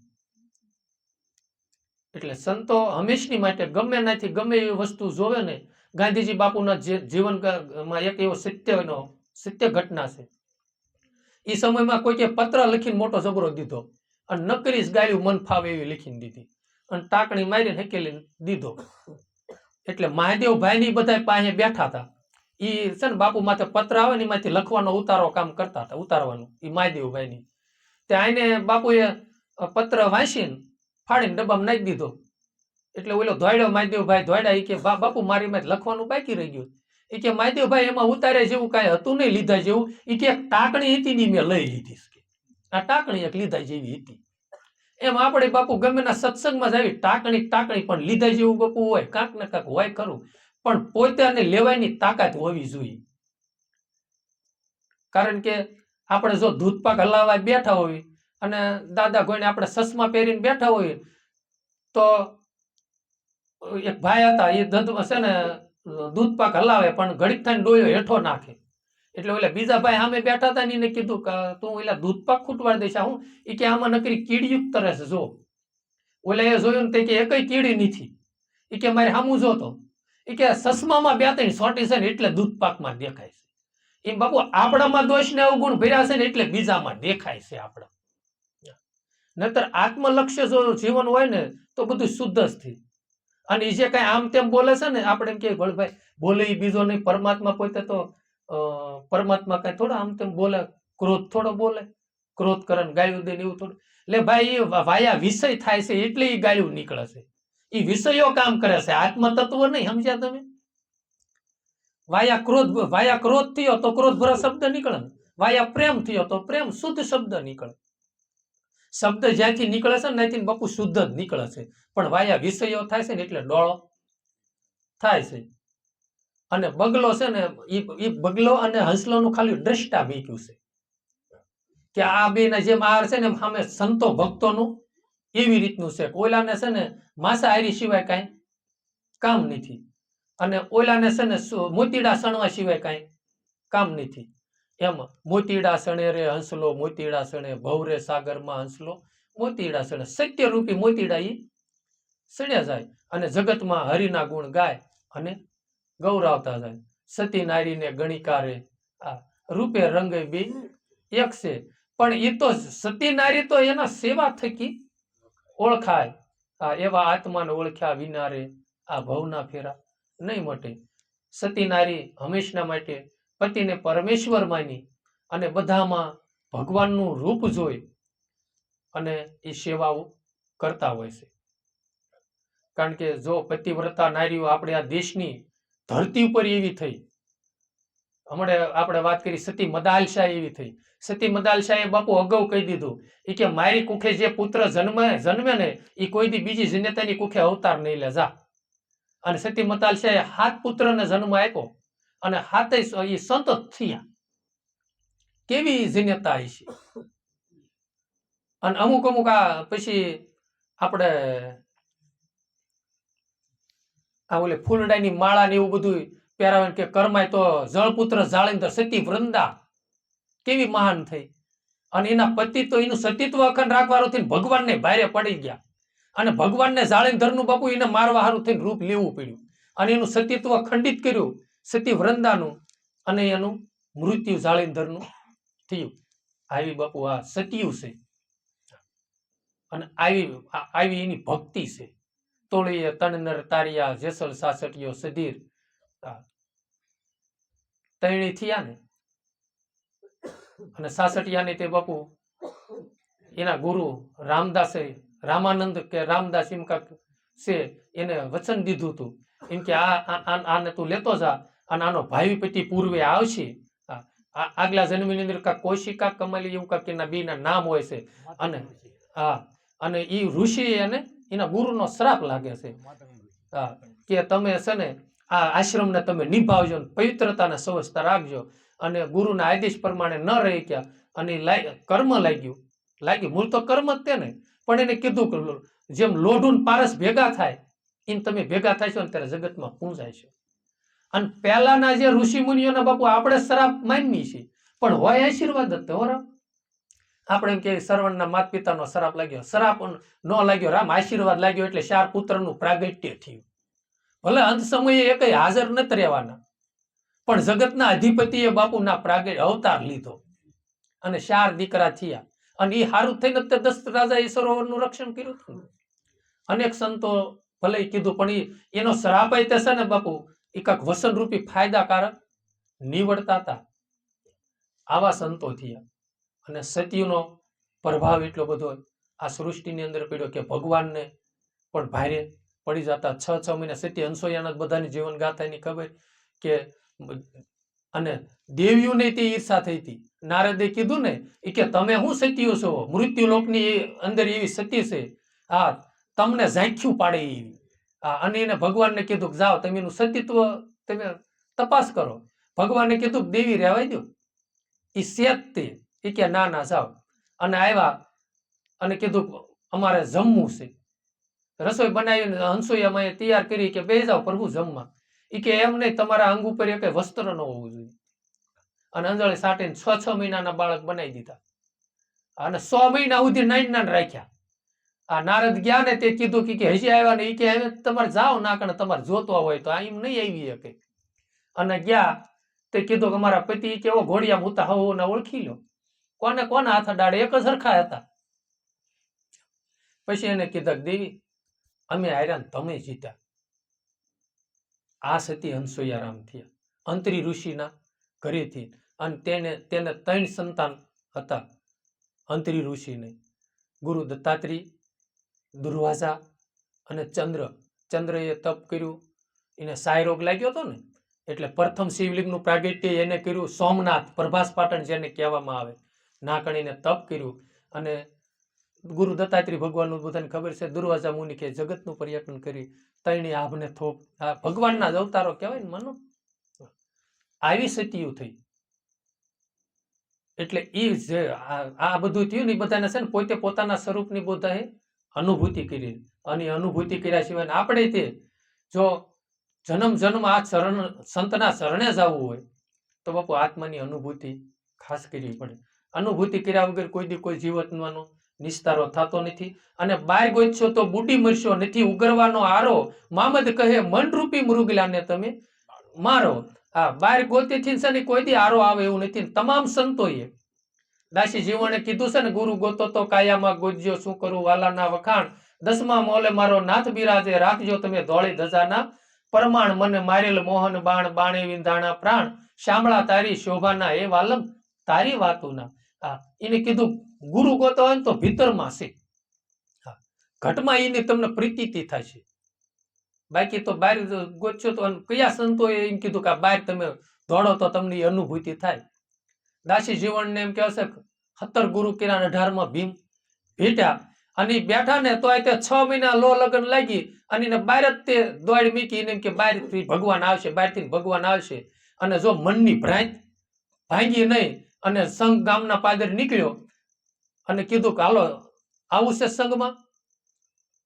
એટલે સંતો હંમેશની માટે ગમે એનાથી ગમે એવી વસ્તુ જોવે ને. ગાંધીજી બાપુના જીવનમાં એક એવો સત્ય ઘટના છે. એ સમયમાં કોઈ પત્ર લખીને મોટો જબરો દીધો, અને નકરી ગાયું મન ફાવે એવી લખીને દીધી, અને ટાંકણી મારીને હેકેલી દીધો. એટલે મહાદેવભાઈ ની બધા પાસે બેઠા હતા. એ છે ને બાપુ માથે પત્ર આવે ને એમાંથી લખવાનો ઉતારો કામ કરતા હતા, ઉતારવાનું. એ મહાદેવભાઈ ની આને બાપુએ પત્ર વાંચીને ફાડીને ડબ્બામાં નાખી દીધો. એટલે ઓલો ધોયડો મહાદેવભાઈ ધોયડા, એ કે બાપુ મારી માં લખવાનું બાકી રહી ગયું. એ કે મહાદેવભાઈ એમાં ઉતારે જેવું કાંઈ હતું નહીં, લીધા જેવું. એ કે એક ટાંકણી હતી ને મેં લઈ લીધી, આ ટાંકણી એક લીધા જેવી હતી. એમ આપણે બાપુ ગમે ના સત્સંગમાં જ આવી ટાંકણી પણ લીધા જેવું બાપુ હોય, કાંક ને કાંક હોય ખરું, પણ પોતાને લેવાની તાકાત હોવી જોઈએ. કારણ કે આપણે જો દૂધપાક હલાવવા બેઠા હોય અને દાદા ગોઈને આપણે ચશ્મા પહેરીને બેઠા હોય, તો એક ભાઈ હતા, એ છે ને દૂધપાક હલાવે પણ ઘડીક થઈને ડોયો હેઠો નાખે. એટલે ઓલા બીજા ભાઈ સામે બેઠા હતા ને એને કીધું કે તું ઓલા દૂધ પાક ખૂટવાડ દઈશ હું એ કે આમાં નકરી કીડીયુક્ત તરે છે જો ઓલા એ જોયું ને તે કે એકય કીડી નથી એ કે મારે સામું જોતો એ કે સસમામાં બે ત્રણ સોટી છે ને એટલે દૂધ પાકમાં દેખાય છે એમ બાપુ આપણામાં દોષ ને અવગુણ ભર્યા છે ને એટલે બીજામાં દેખાય છે આપણા નતર આત્મલક્ષ્ય જો જીવન હોય ને તો બધું શુદ્ધ જ થઈ અને એ જે કઈ આમ તેમ બોલે છે ને આપણે એમ કે ભળભાઈ બોલે એ બીજો નહીં પરમાત્મા પોતે તો પરમાત્મા કઈ થોડા આમ તેમ બોલે ક્રોધ થોડો બોલે ક્રોધ કરે ને ગાયું દે એવું થોડું એટલે ભાઈ એ વાયા વિષય થાય છે એટલે એ ગાયું નીકળે છે એ વિષયો કામ કરે છે આત્મ તત્વ નહીં સમજ્યા તમે વાયા ક્રોધ થયો તો ક્રોધ ભરા શબ્દ નીકળે વાયા પ્રેમ થયો તો પ્રેમ શુદ્ધ શબ્દ નીકળે શબ્દ જ્યાંથી નીકળે છે ને ત્યાંથી બાપુ શુદ્ધ જ નીકળે છે પણ વાયા વિષયો થાય છે ને એટલે ડોળો થાય છે અને બગલો છે ને એ બગલો અને હંસલો નું ખાલી દ્રષ્ટા મૂક્યું છે કે આ બે ના જેમ આર છે ને સામે સંતો ભક્તોનું એવી રીતનું છે ઓલાને છે ને માંસાહારી સિવાય કાંઈ કામ નથી અને ઓલાને છે ને મોતીડા સણવા સિવાય કાંઈ કામ નથી એમ મોતીડા સણે રે હંસલો મોતીડા સણે ભવરે સાગરમાં હંસલો મોતીડા સણે સત્ય રૂપી મોતીડા ઈ સણ્યા જાય અને જગતમાં હરિના ગુણ ગાય અને ગૌરાવતા જાય સતી નારીને ગણિકારે આ રૂપે રંગે બી એક છે પણ એ તો સતી નારી તો એના સેવા થકી ઓળખાય આ એવા આત્માને ઓળખ્યા વિનારે આ ભવના ફેરા નહીં મટે સતી નારી હંમેશના માટે પતિને પરમેશ્વર માની અને બધામાં ભગવાનનું રૂપ જોઈ અને એ સેવાઓ કરતા હોય છે કારણ કે જો પતિવ્રતા નારીઓ આપણે આ દેશની ધરતી ઉપર એવી થઈ હમણાં આપણે વાત કરી સતી મદાલશા એવી થઈ સતી મદાલશાએ બાપુ અગાઉ કહી દીધું એ કે મારી કુખે જે પુત્ર જન્મે ને એ કોઈ દી બીજી જનેતાની કુખે અવતાર નહીં લે જા અને સતી મદાલશાએ 7 પુત્રને જન્મ આપ્યો અને 7 એ સંત થયા કેવી જનેતા છે અને અમુક આ પછી આપણે આ ઓલે ફૂલડાની માળા ને એવું બધું પહેરાવે કે કરમાય તો જળપુત્ર જાળીને સતી વૃંદા કેવી મહાન થઈ અને એના પતિ તો એનું સતીત્વ અખંડ રાખવાનું થઈને ભગવાનને ભારે પડી ગયા અને ભગવાનને જાળીને ધરનું બાપુ એને મારવા હારું થઈને રૂપ લેવું પડ્યું અને એનું સતીત્વ ખંડિત કર્યું સતી વૃંદાનું અને એનું મૃત્યુ જાળીને ધરનું થયું આવી બાપુ આ સત્યુ છે અને આવી એની ભક્તિ છે તોળીએ તણનર તારિયા જેસલ સાસટીયો સધીર તૈણી થયા ને અને સાસટિયાને તે બાપુ એના ગુરુ રામદાસે રામાનંદ કે રામદાસ એમ કાક છે એને વચન દીધું હતું એમ કે આને તું લેતો જા અને આનો ભાવિ પતિ પૂર્વે આવશે આગલા જન્મની અંદર કાક કૌશિકા કમલી એવું કાક એના બે ના નામ હોય છે અને અને એ ઋષિ અને એના ગુરુનો શ્રાપ લાગે છે કે તમે છે ને આ આશ્રમને તમે નિભાવજો પવિત્રતાને સ્વચ્છતા રાખજો અને ગુરુના આદેશ પ્રમાણે ન રહી ગયા અને કર્મ લાગ્યું મૂળ તો કર્મ જ તેને પણ એને કીધું કે જેમ લોઢું પારસ ભેગા થાય એમ તમે ભેગા થાય છો ને ત્યારે જગતમાં પૂંજાય છે અને પહેલાના જે ઋષિ મુનિઓના બાપુ આપણે શ્રાપ માનીએ છીએ પણ હોય આશીર્વાદ જ તો આપણે એમ કે શ્રવણના માતા પિતાનો શ્રાપ લાગ્યો શ્રાપ ન લાગ્યો રામ આશીર્વાદ લાગ્યો એટલે 4 પુત્રનું પ્રાગટ્ય થયું ભલે અંત સમયે એક હાજર નથી રહેવાના પણ જગતના અધિપતિએ બાપુના પ્રાગટ્ય અવતાર લીધો અને 4 દીકરા થયા અને એ હારું થઈને દશરથ રાજાએ સરોવરનું રક્ષણ કર્યું હતું અનેક સંતો ભલે કીધું પણ એનો શ્રાપ તે છે ને બાપુ એ કાંક વસનરૂપી ફાયદાકારક નીવડતા હતા આવા સંતો થયા અને સત્યનો પ્રભાવ એટલો બધો આ સૃષ્ટિની અંદર પડ્યો કે ભગવાનને પણ ભારે પડી જતા 6 મહિના સત્ય અંશોયાના બધાની જીવન ગાથાની ખબર કે અને દેવીઓને તે ઈર્ષા થઈ હતી નારદે કીધું ને એ કે તમે શું સત્યો છો મૃત્યુ લોકની અંદર એવી સત્ય છે તમને ઝાંખ્યું પાડે એવી અને એને ભગવાનને કીધું કે જાઓ તમે એનું સત્યત્વ તમે તપાસ કરો ભગવાનને કીધું કે દેવી રહેવાય દો એ સેત તે એ કે ના જાઓ અને આવ્યા અને કીધું અમારે જમવું છે રસોઈ બનાવીને હંસોયામાં તૈયાર કરી કે બે જાઓ પ્રભુ જમવા એ કે એમ નહીં તમારા અંગ ઉપર એક વસ્ત્ર ન હોવું જોઈએ અને અંજળી સાટીને 6 મહિનાના બાળક બનાવી દીધા અને 100 મહિના સુધી નાના રાખ્યા. આ નારદ ગયા ને તે કીધું કે હજી આવ્યા ને, એ કે હવે તમારે જાઓ ના કણે, તમારે જોતો હોય તો એમ નહીં આવી શકે. અને ગયા તે કીધું કે મારા પતિ કેવો ઘોડિયા મૂતા હવો ને ઓળખી લો, કોને કોના હાથ ડાળે એક જ સરખા હતા. પછી એને કીધા દેવી અમે હાર્યા ને તમે જીત્યા. આ સતી હંસોયારામ થયા અંતરી ઋષિના ઘરેથી, અને તેને 3 સંતાન હતા અંતરી ઋષિને, ગુરુ દત્તાત્રેય, દુર્વાસા અને ચંદ્ર. ચંદ્રએ તપ કર્યું, એને સાય રોગ લાગ્યો હતો ને, એટલે પ્રથમ શિવલિંગનું પ્રાગટ્ય એને કર્યું સોમનાથ, પ્રભાસ પાટણ જેને કહેવામાં આવે, નાકણીને તપ કર્યું. અને ગુરુ દત્તાત્રેય ભગવાનનું બધાને ખબર છે, દુર્વાસા મુનિ કે જગતનું પર્યટન કરી, તૈણી આભને થોપ, આ ભગવાનના જ અવતારો કહેવાય ને મનો. આવી સતીયું થઈ. એટલે એ જે આ બધું થયું ને એ બધાને છે ને પોતે પોતાના સ્વરૂપની બધાએ અનુભૂતિ કરી, અને અનુભૂતિ કર્યા સિવાય આપણે તે જો જન્મ આ સંતના શરણે જવું હોય તો બાપુ આત્માની અનુભૂતિ ખાસ કરવી પડે. અનુભૂતિ કર્યા વગર કોઈ દી કોઈ જીવતનો નિસ્તારો થતો નથી. અને બાર ગોઈશો તો બુડી મરશો નથી, ઉગરવાનો આરો મામદ કહે મનરૂપી મૃગલાને તમે મારો. હા, બાર ગોતીથી છે ને કોઈ દી આરો આવે એવું નથી. તમામ સંતોએ દાસી જીવણે કીધું છે ને, ગુરુ ગોતો તો કાયામાં ગોજ્યો, શું કરું વાલાના વખાણ, 10મા મોલે મારો નાથ બિરાજે, રાખજો તમે ધોળી ધજાના પરમાણ, મને મારેલ મોહન બાણ, બાણે વિંધાણા પ્રાણ, શામળા તારી શોભાના એ વાલમ તારી વાતુના. એને કીધું ગુરુ ગોતો હોય તો ભીતરમાં છે, ઘટમાં એની તમને પ્રીતિ થાય છે. બાકી તો બહાર ગોતશો તો કયા સંતોએ એમ કીધું કે બહાર તમે દોડો તો તમને અનુભૂતિ થાય. દાસી જીવનને એમ કહેશે 17 ગુરુ કર્યા, 18માં ભીમ ભેટ્યા, અને બેઠા ને તો તે 6 મહિના લો લગન લાગી, અને એને બહાર જ તે દોડ મીકી, એમ કે બહારથી ભગવાન આવશે, બહારથી ભગવાન આવશે. અને જો મનની ભ્રાંત ભાંગી નહીં, અને સંઘ ગામના પાદર નીકળ્યો અને કીધું કે હાલો આવું છે સંઘમાં.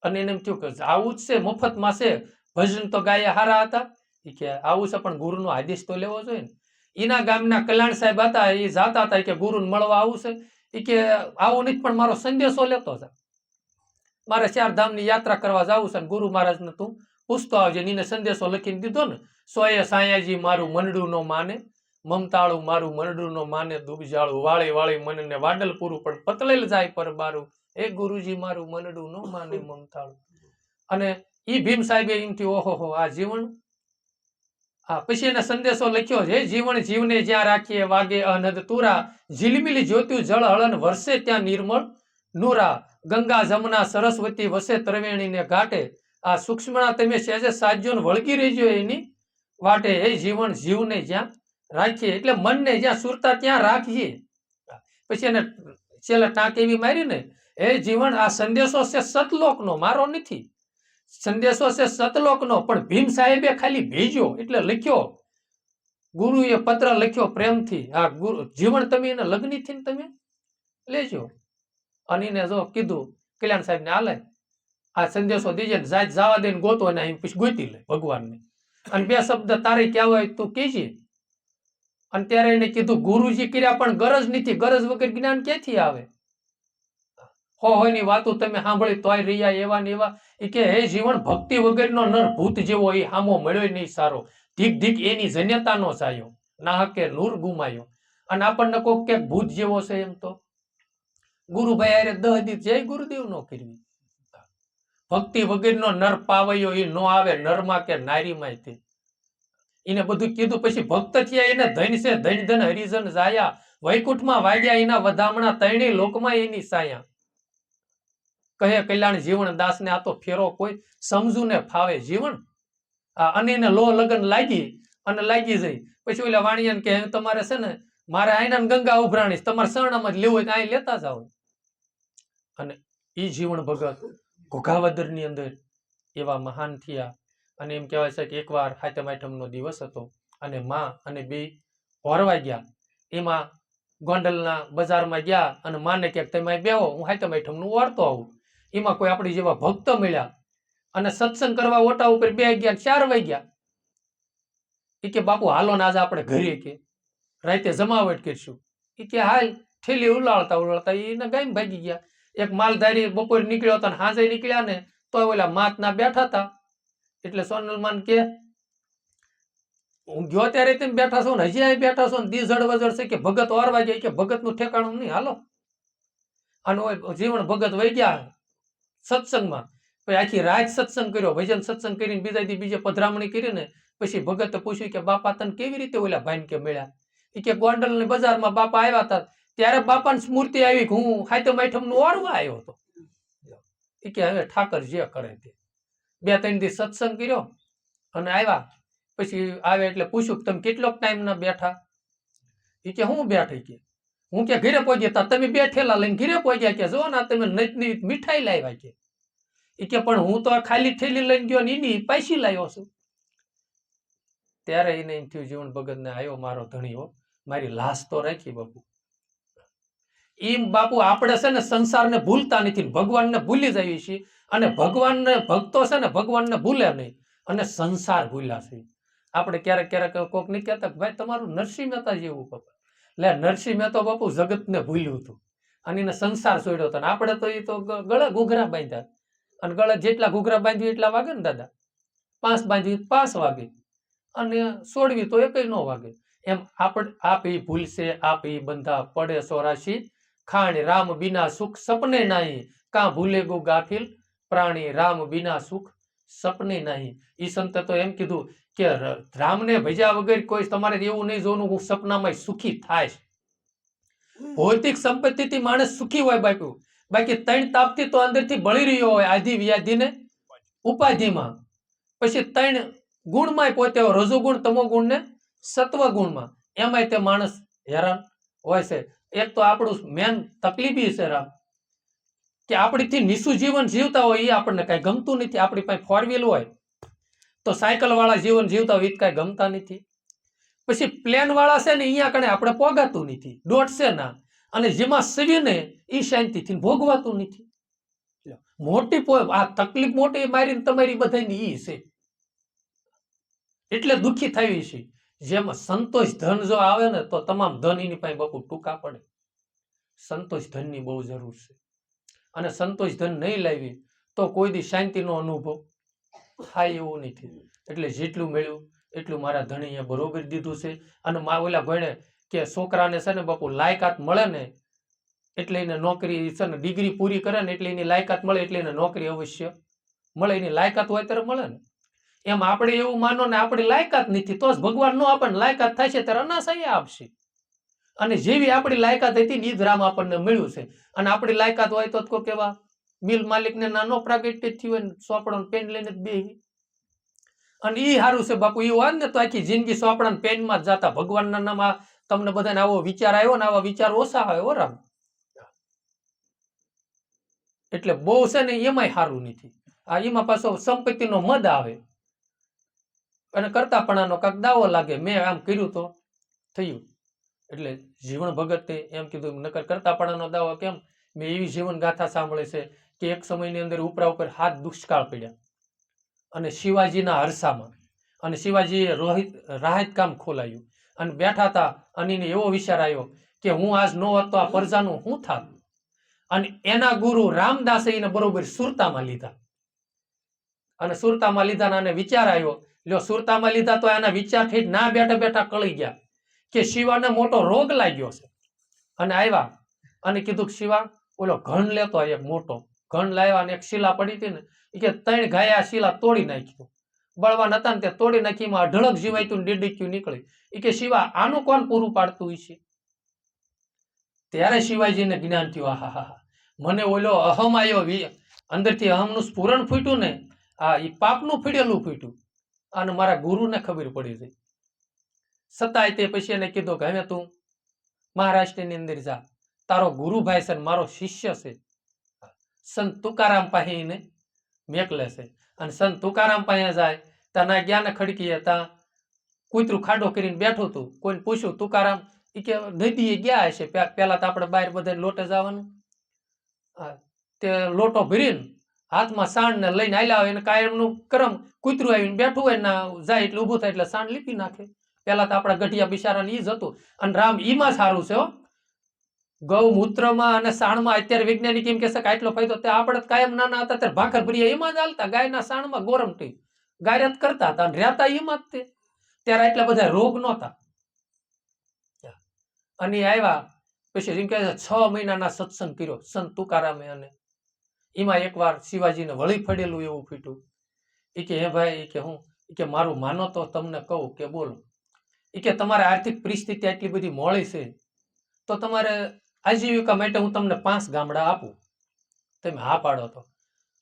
અને એને એમ થયું કે આવું જ છે, મફતમાં છે, ભજન તો ગાયા હારા હતા. એ કે આવું છે પણ ગુરુનો આદેશ તો લેવો જોઈએ ને. એના ગામના કલ્યાણ સાહેબ હતા, એ જાતા હતા કે ગુરુને મળવા આવું છે. એ કે આવું નથી પણ મારો સંદેશો લેતો છે, મારે 4 ધામની યાત્રા કરવા જવું છે, ગુરુ મહારાજને તું પૂછતો આવજે. એને સંદેશો લખીને દીધો ને, સોએ સાયાજી મારું મનડું નો માને, મમતાળું મારું મનડું નો માને, દુબજાળું વાળી વાળી મનને વાડલ પૂરું પણ પતલેલ જાય પર બારું, એ ગુરુજી મારું મનડું નો માને મમતાળું. અને ઈ ભીમ સાહેબે એમ થયું ઓહો આ જીવન. પછી એને સંદેશો લખ્યો છે, જીવન જીવને જ્યાં રાખીએ વાગે અનદ તુરા, ઝીલમિલ જ્યોત્યુ જળ હળન વર્ષે ત્યાં નિર્મળ નુરા, ગંગા જમના સરસ્વતી વસે ત્રિવેણીને ઘાટે, આ સૂક્ષ્મના તમે સહેજે સાજ્યો ને વળગી રહેજો એની વાટે, એ જીવન જીવને જ્યાં રાખીએ, એટલે મનને જ્યાં સુરતા ત્યાં રાખીએ. પછી એને છેલ્લે ટાંક એવી મારી ને, એ જીવન આ સંદેશો છે સતલોકનો, મારો નથી, સંદેશો છે સતલોકનો. પણ ભીમ સાહેબે ખાલી ભેજ્યો એટલે લખ્યો, ગુરુએ પત્ર લખ્યો પ્રેમથી, આ ગુરુ જીવન તમે એને લગ્નથી તમે લેજો. અને એને જો કીધું કલ્યાણ સાહેબ ને હાલે આ સંદેશો દીજે, જવા દઈને ગોતો ને પછી ગોતી લે ભગવાનને, અને 2 શબ્દ તારે ક્યાં હોય તું કહેજે. અને ત્યારે એને કીધું ગુરુજી કર્યા પણ ગરજ નથી, ગરજ વગર જ્ઞાન ક્યાંથી આવે. હોની વાતો તમે સાંભળી તોય રહ્યા એવા ને એવા. એ કે હે જીવન ભક્તિ વગરનો નર ભૂત જેવો, એ હામો મળ્યો નહીં સારો, ધીક ધીક એની જન્યતાનો સાયો, ના હકે નૂર ગુમાયો. અને આપણને કોક કે ભૂત જેવો છે એમ તો ગુરુભાઈ અરે 10 દી જય ગુરુદેવ નો કરવી. ભક્તિ વગરનો નર પાવયો એ નો આવે નરમાં કે નારીમાં. તે એને બધું કીધું. પછી ભક્ત થયા એને ધન છે, ધન ધન હરિજન જાયા, વૈકુંઠમાં વાગ્યા એના વધામણા, 3 લોકમાં એની સાયા. કહે કલ્યાણ જીવન દાસ ને આ તો ફેરો કોઈ સમજુ ને ફાવે જીવન. અને એને લો લગન લાગી અને લાગી જઈ. પછી ઓલા વાણિયાને કે તમારે છે ને મારે આઈના ગંગા ઉભરાણીશ, તમારે શરણામાં જ લેવું હોય તો અહીં લેતા જાવ. અને ઈ જીવન ભગત ઘોઘાવદર ની અંદર એવા મહાન થયા. અને એમ કહેવાય છે કે એકવાર હાતમ આઠમનો દિવસ હતો અને માં અને બે હોરવા ગયા. એમાં ગોંડલના બજારમાં ગયા અને માને કે તમે બેહો, હું હાતમ આઠમનું વારતો આવું. એમાં કોઈ આપણી જેવા ભક્ત મળ્યા અને સત્સંગ કરવા ઓટા ઉપર 2 ગયા, 4 વાગ્યા. એ કે બાપુ હાલો ને આજે આપણે ઘરે કે રાતે જમાવટ કરશું. એ કે હાલ ઠેલી ઉલાળતા ઉલાળતા એને ગામ ભાગી ગયા. એક માલધારી બપોરે નીકળ્યો હતો ને હાજે નીકળ્યા ને તો ઓલા માતના બેઠા હતા. એટલે સોનલમાન કે હું ગયો ત્યારે તેમ બેઠા છો ને હજી અહીં બેઠા છો ને દી જડ વજડ છે કે ભગત ઓરવા જાય કે ભગત નું ઠેકાણું નહીં. હાલો અને જીવન ભગત વહી ગયા સત્સંગમાં. પછી આખી રાત સત્સંગ કર્યો, ભજન સત્સંગ કરીને બીજા દી બીજે પધરામણી કરીને પછી ભગતે પૂછ્યું કે બાપા તને કેવી રીતે ઓલા ભાઈ કે મળ્યા? એ કે ગોંડલ ની બજારમાં બાપા આવ્યા હતા ત્યારે બાપાની સ્મૃતિ આવી કે હું હાથમ આઠમ નું ઓરવા આવ્યો હતો. એ કે હવે ઠાકર જે કરે તે. 2-3 દી સત્સંગ કર્યો અને આવ્યા. પછી આવે એટલે પૂછ્યું કે તમે કેટલોક ટાઈમ ના બેઠા? એ કે હું બેઠી કે હું કે ઘરે પહોંચ્યા હતા, તમે 2 ઠેલા લઈને ઘરે પહોંચ્યા કે જો ના તમે નઈ મીઠાઈ લાવ્યા કે. એ કે પણ હું તો આ ખાલી ઠેલી લઈને ગયો ને એની પૈસી લાવ્યો છું. ત્યારે એને એમ થયું જીવન ભગત ને આવ્યો મારો ધણીઓ, મારી લાશ તો રાખી બાપુ. એમ બાપુ આપણે છે ને સંસારને ભૂલતા નથી, ભગવાનને ભૂલી જઈએ છીએ. અને ભગવાનને ભક્તો છે ને ભગવાનને ભૂલે નહીં અને સંસાર ભૂલ્યા છે. આપણે ક્યારેક ક્યારેક કોક નહીં કહેતા ભાઈ તમારું નરસિંહ મહેતા જેવું બાપા. એટલે નરસિંહ મહેતા બાપુ જગતને ભૂલ્યું હતું અને એને સંસાર છોડ્યો હતો. આપણે તો એ તો ગળે ઘૂઘરા બાંધ્યા અને ગળે જેટલા ઘૂઘરા બાંધ્યું એટલા વાગે ને દાદા. 5 બાંધ્યું 5 વાગે અને છોડવી તો એકય ન વાગે. એમ આપણે આપ એ ભૂલશે આપ એ બંધા પડે 84 ખાણ રામ બિના સુખ સપને નહીં, કાં ભૂલે ગો ગાફિલ પ્રાણી રામ બિના સુખ સપને નહીં. ઈ સંતે તો એમ કીધું કે રામને ભજ્યા વગર કોઈ તમારે એવું નહીં જોવાનું હું સપનામાં સુખી થાય. ભૌતિક સંપત્તિથી માણસ સુખી હોય બાપુ, બાકી 3 તાપથી તો અંદરથી બળી રહ્યો હોય આધિ વ્યાધિને ઉપાધિમાં. પછી 3 ગુણમાં પોતે રજોગુણ તમોગુણ ને સત્વગુણમાં એમાંય તે માણસ હેરાન હોય છે. એક તો આપણું મેન તકલીફ છે રામ કે આપણીથી નીસું જીવન જીવતા હોય એ આપણને કઈ ગમતું નથી. આપણી પાસે 4 વ્હીલ હોય તો સાયકલ વાળા જીવન જીવતા હોય એ કઈ ગમતા નથી. પછી પ્લેન વાળા છે ને અહીંયા કણે આપણે પોગાતું નથી, દોડશે ના. અને જેમાં સવીને એ શાંતિથી ભોગવાતું નથી. મોટી આ તકલીફ મોટી મારીને તમારી બધાની ઈ છે એટલે દુઃખી થઈ છે. જેમાં સંતોષ ધન જો આવે ને તો તમામ ધન એની પાસે બાપુ ટૂંકા પડે. સંતોષ ધનની બહુ જરૂર છે અને સંતોષ ધન નહીં લાવી તો કોઈ દી શાંતિનો અનુભવ થાય એવું નથી. એટલે જેટલું મળ્યું એટલું મારા ધણીએ બરોબર દીધું છે. અને ઓલા ભણે કે છોકરાને છે ને બાપુ લાયકાત મળે ને એટલે એને નોકરી છે ને ડિગ્રી પૂરી કરે ને એટલે એની લાયકાત મળે એટલે એને નોકરી અવશ્ય મળે. એની લાયકાત હોય ત્યારે મળે ને. એમ આપણે એવું માનો ને આપણી લાયકાત નથી તો જ ભગવાન નો આપણને લાયકાત થાય છે ત્યારે અનાશય આપશે. અને જેવી આપણી લાયકાત હતી ને એ જ રામ આપણને મળ્યું છે. અને આપણી લાયકાત હોય તો કોઈ કેવા મિલ માલિકને નાનો પ્રાગટ્ય થયું હોય ને સોપડો પેન લઈને જ બેહી. અને એ સારું છે બાપુ. એ હોય ને તો આખી જિંદગી સોપડા પેનમાં જ જતા. ભગવાનના નામમાં તમને બધાને આવો વિચાર આવ્યો ને આવા વિચાર ઓછા આવે હો રામ. એટલે બહુ છે ને એમાંય સારું નથી. આ એમાં પાછો સંપત્તિનો મદ આવે અને કરતાપણાનો કાંક દાવો લાગે મેં આમ કર્યું તો થયું. એટલે જીવન ભગતે એમ કીધું નકર કરતાપણાનો દાવો કેમ. મેં એવી જીવન ગાથા સાંભળે છે કે એક સમયની અંદર ઉપરા ઉપર 7 દુષ્કાળ પડ્યા અને શિવાજીના હરસામાં અને શિવાજીએ રાહત કામ ખોલાયું અને બેઠા હતા અને એને એવો વિચાર આવ્યો કે હું આજ નો હોત તો આ પ્રજાનું શું થાત. અને એના ગુરુ રામદાસે એને બરોબર સુરતામાં લીધા અને સુરતામાં લીધા અને વિચાર આવ્યો લ્યો સુરતામાં લીધા તો એના વિચારથી ના બેઠા બેઠા કળી ગયા કે શિવાને મોટો રોગ લાગ્યો છે. અને આવ્યા અને કીધું કે શિવા ઓલો ઘણ લેતો એક મોટો ઘણ લાવ્યા અને એક શિલા પડી હતી ને એ કે 3 ગાયા શિલા તોડી નાખ્યું. બળવાન હતા ને તે તોડી નાખી એમાં અઢળક જીવાયતું ડીડીક્યું નીકળી. એ કે શિવા આનું કોણ પૂરું પાડતું છે? ત્યારે શિવાજીને જ્ઞાન થયું આહા હા મને ઓલો અહમ આવ્યો અંદરથી અહમનું સ્ફુરણ ફૂટ્યું ને આ એ પાપનું ફીડેલું ફૂટ્યું અને મારા ગુરુને ખબર પડી ગઈ. છતાંય તે પછી એને કીધું કે હવે તું મહારાષ્ટ્રની અંદર જા, તારો ગુરુભાઈ છે મારો શિષ્ય છે સંત તુકારામ પાસે એને મેકલે છે. અને સંત તુકારામ પાસે જાય ત્યાં જ્ઞાન ખડકીએ ત્યાં કૂતરું ખાડો કરીને બેઠું હતું. કોઈને પૂછ્યું તુકારામ એ કે નદીએ ગયા હશે. પેલા તો આપણે બહાર બધા લોટે જવાનું તે લોટો ભરીને હાથમાં સાંડ ને લઈને આલ્યા હોય એને કાયમનું કરમ કૂતરું આવીને બેઠું હોય ને જાય એટલે ઊભું થાય એટલે સાંડ લીપી નાખે. પેલા તો આપણા ગઢિયા બિચારાને ઈ જ હતું. અને રામ ઈમાં સારું છે હો. ગૌમૂત્રમાં અને સાણમાં અત્યારે વૈજ્ઞાનિક એમ કહેશે કે આટલો ફાયદો. તે આપણે કાયમ નાના હતા ત્યારે ભાખર ભરીયા એમાં જ હાલતા, ગાયના સાણમાં ગોરમટી ગાયરત કરતા હતા અને રહેતા એમાં જ તે. ત્યારે એટલા બધા રોગ નહોતા. અને આવ્યા પછી એમ કહે છે 6 મહિનાના સત્સંગ કર્યો સંત તુકારામે. અને એમાં એકવાર શિવાજીને વળી ફળેલું એવું ફીટ્યું. એ કે હે ભાઈ, કે હું કે મારું માનો તો તમને કહું કે બોલો. એ કે તમારે આર્થિક પરિસ્થિતિ આટલી બધી મોળી છે તો તમારે આજીવિકા માટે હું તમને 5 ગામડા આપું, તમે હા પાડો તો.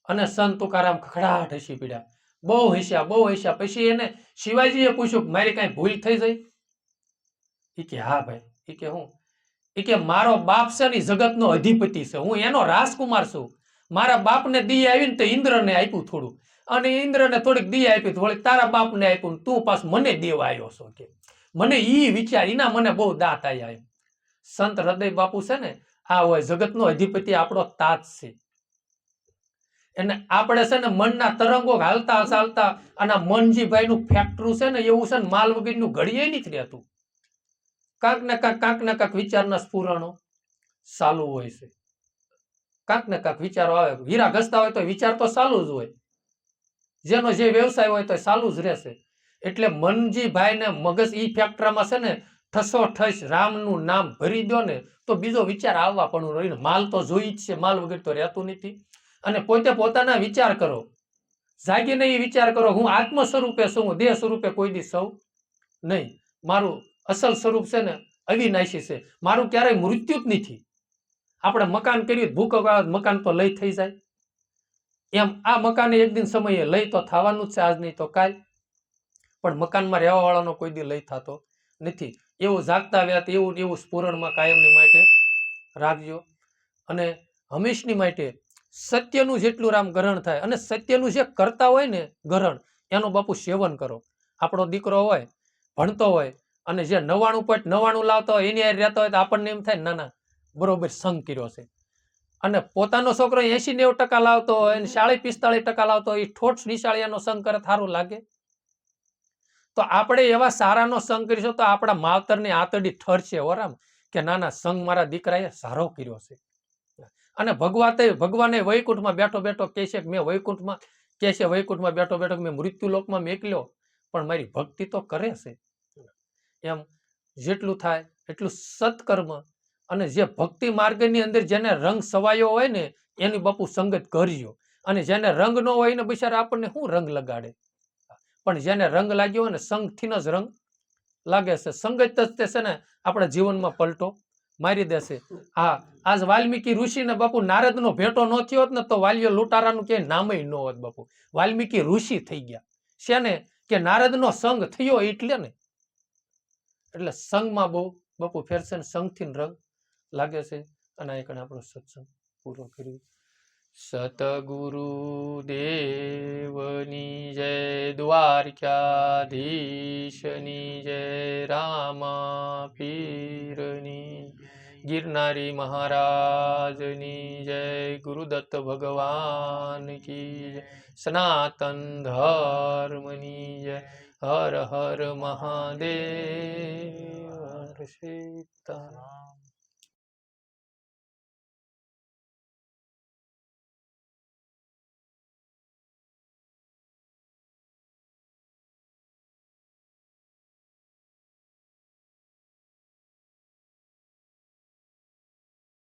અને સંત તુકારામ ખખડાટ હસી પડ્યા, બહુ હસ્યા. પછી એને શિવાજીએ પૂછ્યું કે મારી કાંઈ ભૂલ થઈ જાય? એ કે હા ભાઈ. એ કે હું? એ કે મારો બાપ છે ને જગતનો અધિપતિ છે, હું એનો રાજકુમાર છું. મારા બાપને દી આવીને તો ઇન્દ્રને આપ્યું થોડું, અને ઇન્દ્રને થોડીક દી આપી, થોડીક તારા બાપને આપ્યું, તું પાછ મને દેવા આવ્યો છો. કે મને ઈ વિચાર, એના મને બહુ દાંત આવ્યા એમ. સંત હૃદય બાપુ છે ને આ હોય જગતનો અધિપતિ, આપણો તાત છે. એને આપણે છે ને મનના તરંગો હાલતા ચાલતા, અને મનજીભાઈ નું ફેક્ટરું છે ને એવું છે ને માલ વગરનું ઘડીએ નથી રહેતું. કાંક ને કાંક વિચારના સ્ફુરણો ચાલુ હોય છે. કાંક ને કાંક વિચારો આવે. હીરા ઘસતા હોય તો વિચાર તો ચાલુ જ હોય. જેનો જે વ્યવસાય હોય તો ચાલુ જ રહેશે. એટલે મનજીભાઈ ને મગજ ઈ ફેક્ટરામાં છે ને ઠસો ઠસ રામનું નામ ભરી દો ને તો બીજો વિચાર આવવા પણ રહીને. માલ તો જોઈ જ છે, માલ વગર તો રહેતું નથી. અને પોતે પોતાના વિચાર કરો, જાગીને એ વિચાર કરો હું આત્મ સ્વરૂપે છું, હું દેહ સ્વરૂપે કોઈ દી સૌ નહીં. મારું અસલ સ્વરૂપ છે ને અવિનાશી છે, મારું ક્યારેય મૃત્યુ જ નથી. આપણે મકાન કર્યું, ભૂખ મકાન તો લઈ થઈ જાય એમ આ મકાન એક દિન સમયે લઈ તો થવાનું જ છે, આજ નહીં તો કાલ. પણ મકાનમાં રહેવા વાળાનો કોઈ દી લઈ થતો નથી. એવું જાગતા વ્યાત એવું સ્ફુરણમાં કાયમની માટે રાખજો. અને હંમેશની માટે સત્યનું જેટલું રામ ગ્રહણ થાય, અને સત્યનું જે કરતા હોય ને ગ્રહણ, એનું બાપુ સેવન કરો. આપણો દીકરો હોય, ભણતો હોય, અને જે 99.99 લાવતો હોય એની હારે રહેતો હોય તો આપણને એમ થાય ના બરોબર સંગ કર્યો છે. અને પોતાનો છોકરો 80-90% લાવતો હોય અને 40-45% લાવતો હોય, એ ઠોઠ નિશાળિયાનો સંગ કરે સારું લાગે? તો આપણે એવા સારાનો સંગ કરીશું તો આપણા માવતરની આતરડી ઠરશે ઓરામ કે ના સંગ મારા દીકરાએ સારો કર્યો છે. અને ભગવાને વૈકુંઠમાં બેઠો બેઠો કહે છે કે મેં વૈકુંઠમાં બેઠો બેઠો મેં મૃત્યુલોકમાં મેકલ્યો, પણ મારી ભક્તિ તો કરે છે. એમ જેટલું થાય એટલું સત્કર્મ, અને જે ભક્તિ માર્ગની અંદર જેને રંગ સવાયો હોય ને એની બાપુ સંગત કરજો. અને જેને રંગ ન હોય ને બિચારા આપણને શું રંગ લગાડે? પણ જેને રંગ લાગ્યો હોય ને સંગથી જ રંગ લાગે છે. સંગત જ તે છે ને આપણા જીવનમાં પલટો મારી દેશે. હા, આજ વાલ્મીકી ઋષિ ને બાપુ નારદ નો ભેટો ન થયો હોત ને તો વાલીઓ લૂંટારાનું કે નામય ન હોત બાપુ. વાલ્મીકી ઋષિ થઈ ગયા છે ને કે નારદ નો સંગ થયો એટલે ને. એટલે સંગમાં બહુ બાપુ ફેરશે ને સંગથી રંગ લાગે છે. અને આ કણે આપણો સત્સંગ પૂરો કર્યો. સતગુરુ દેવની જય, દ્વારકાધીશની જય, રામા પીરની, ગિરનારી મહારાજની જય, ગુરુદત્ત ભગવાન કી જય, સનાતન ધર્મની જય. હર હર મહાદેવ. સીતારામ.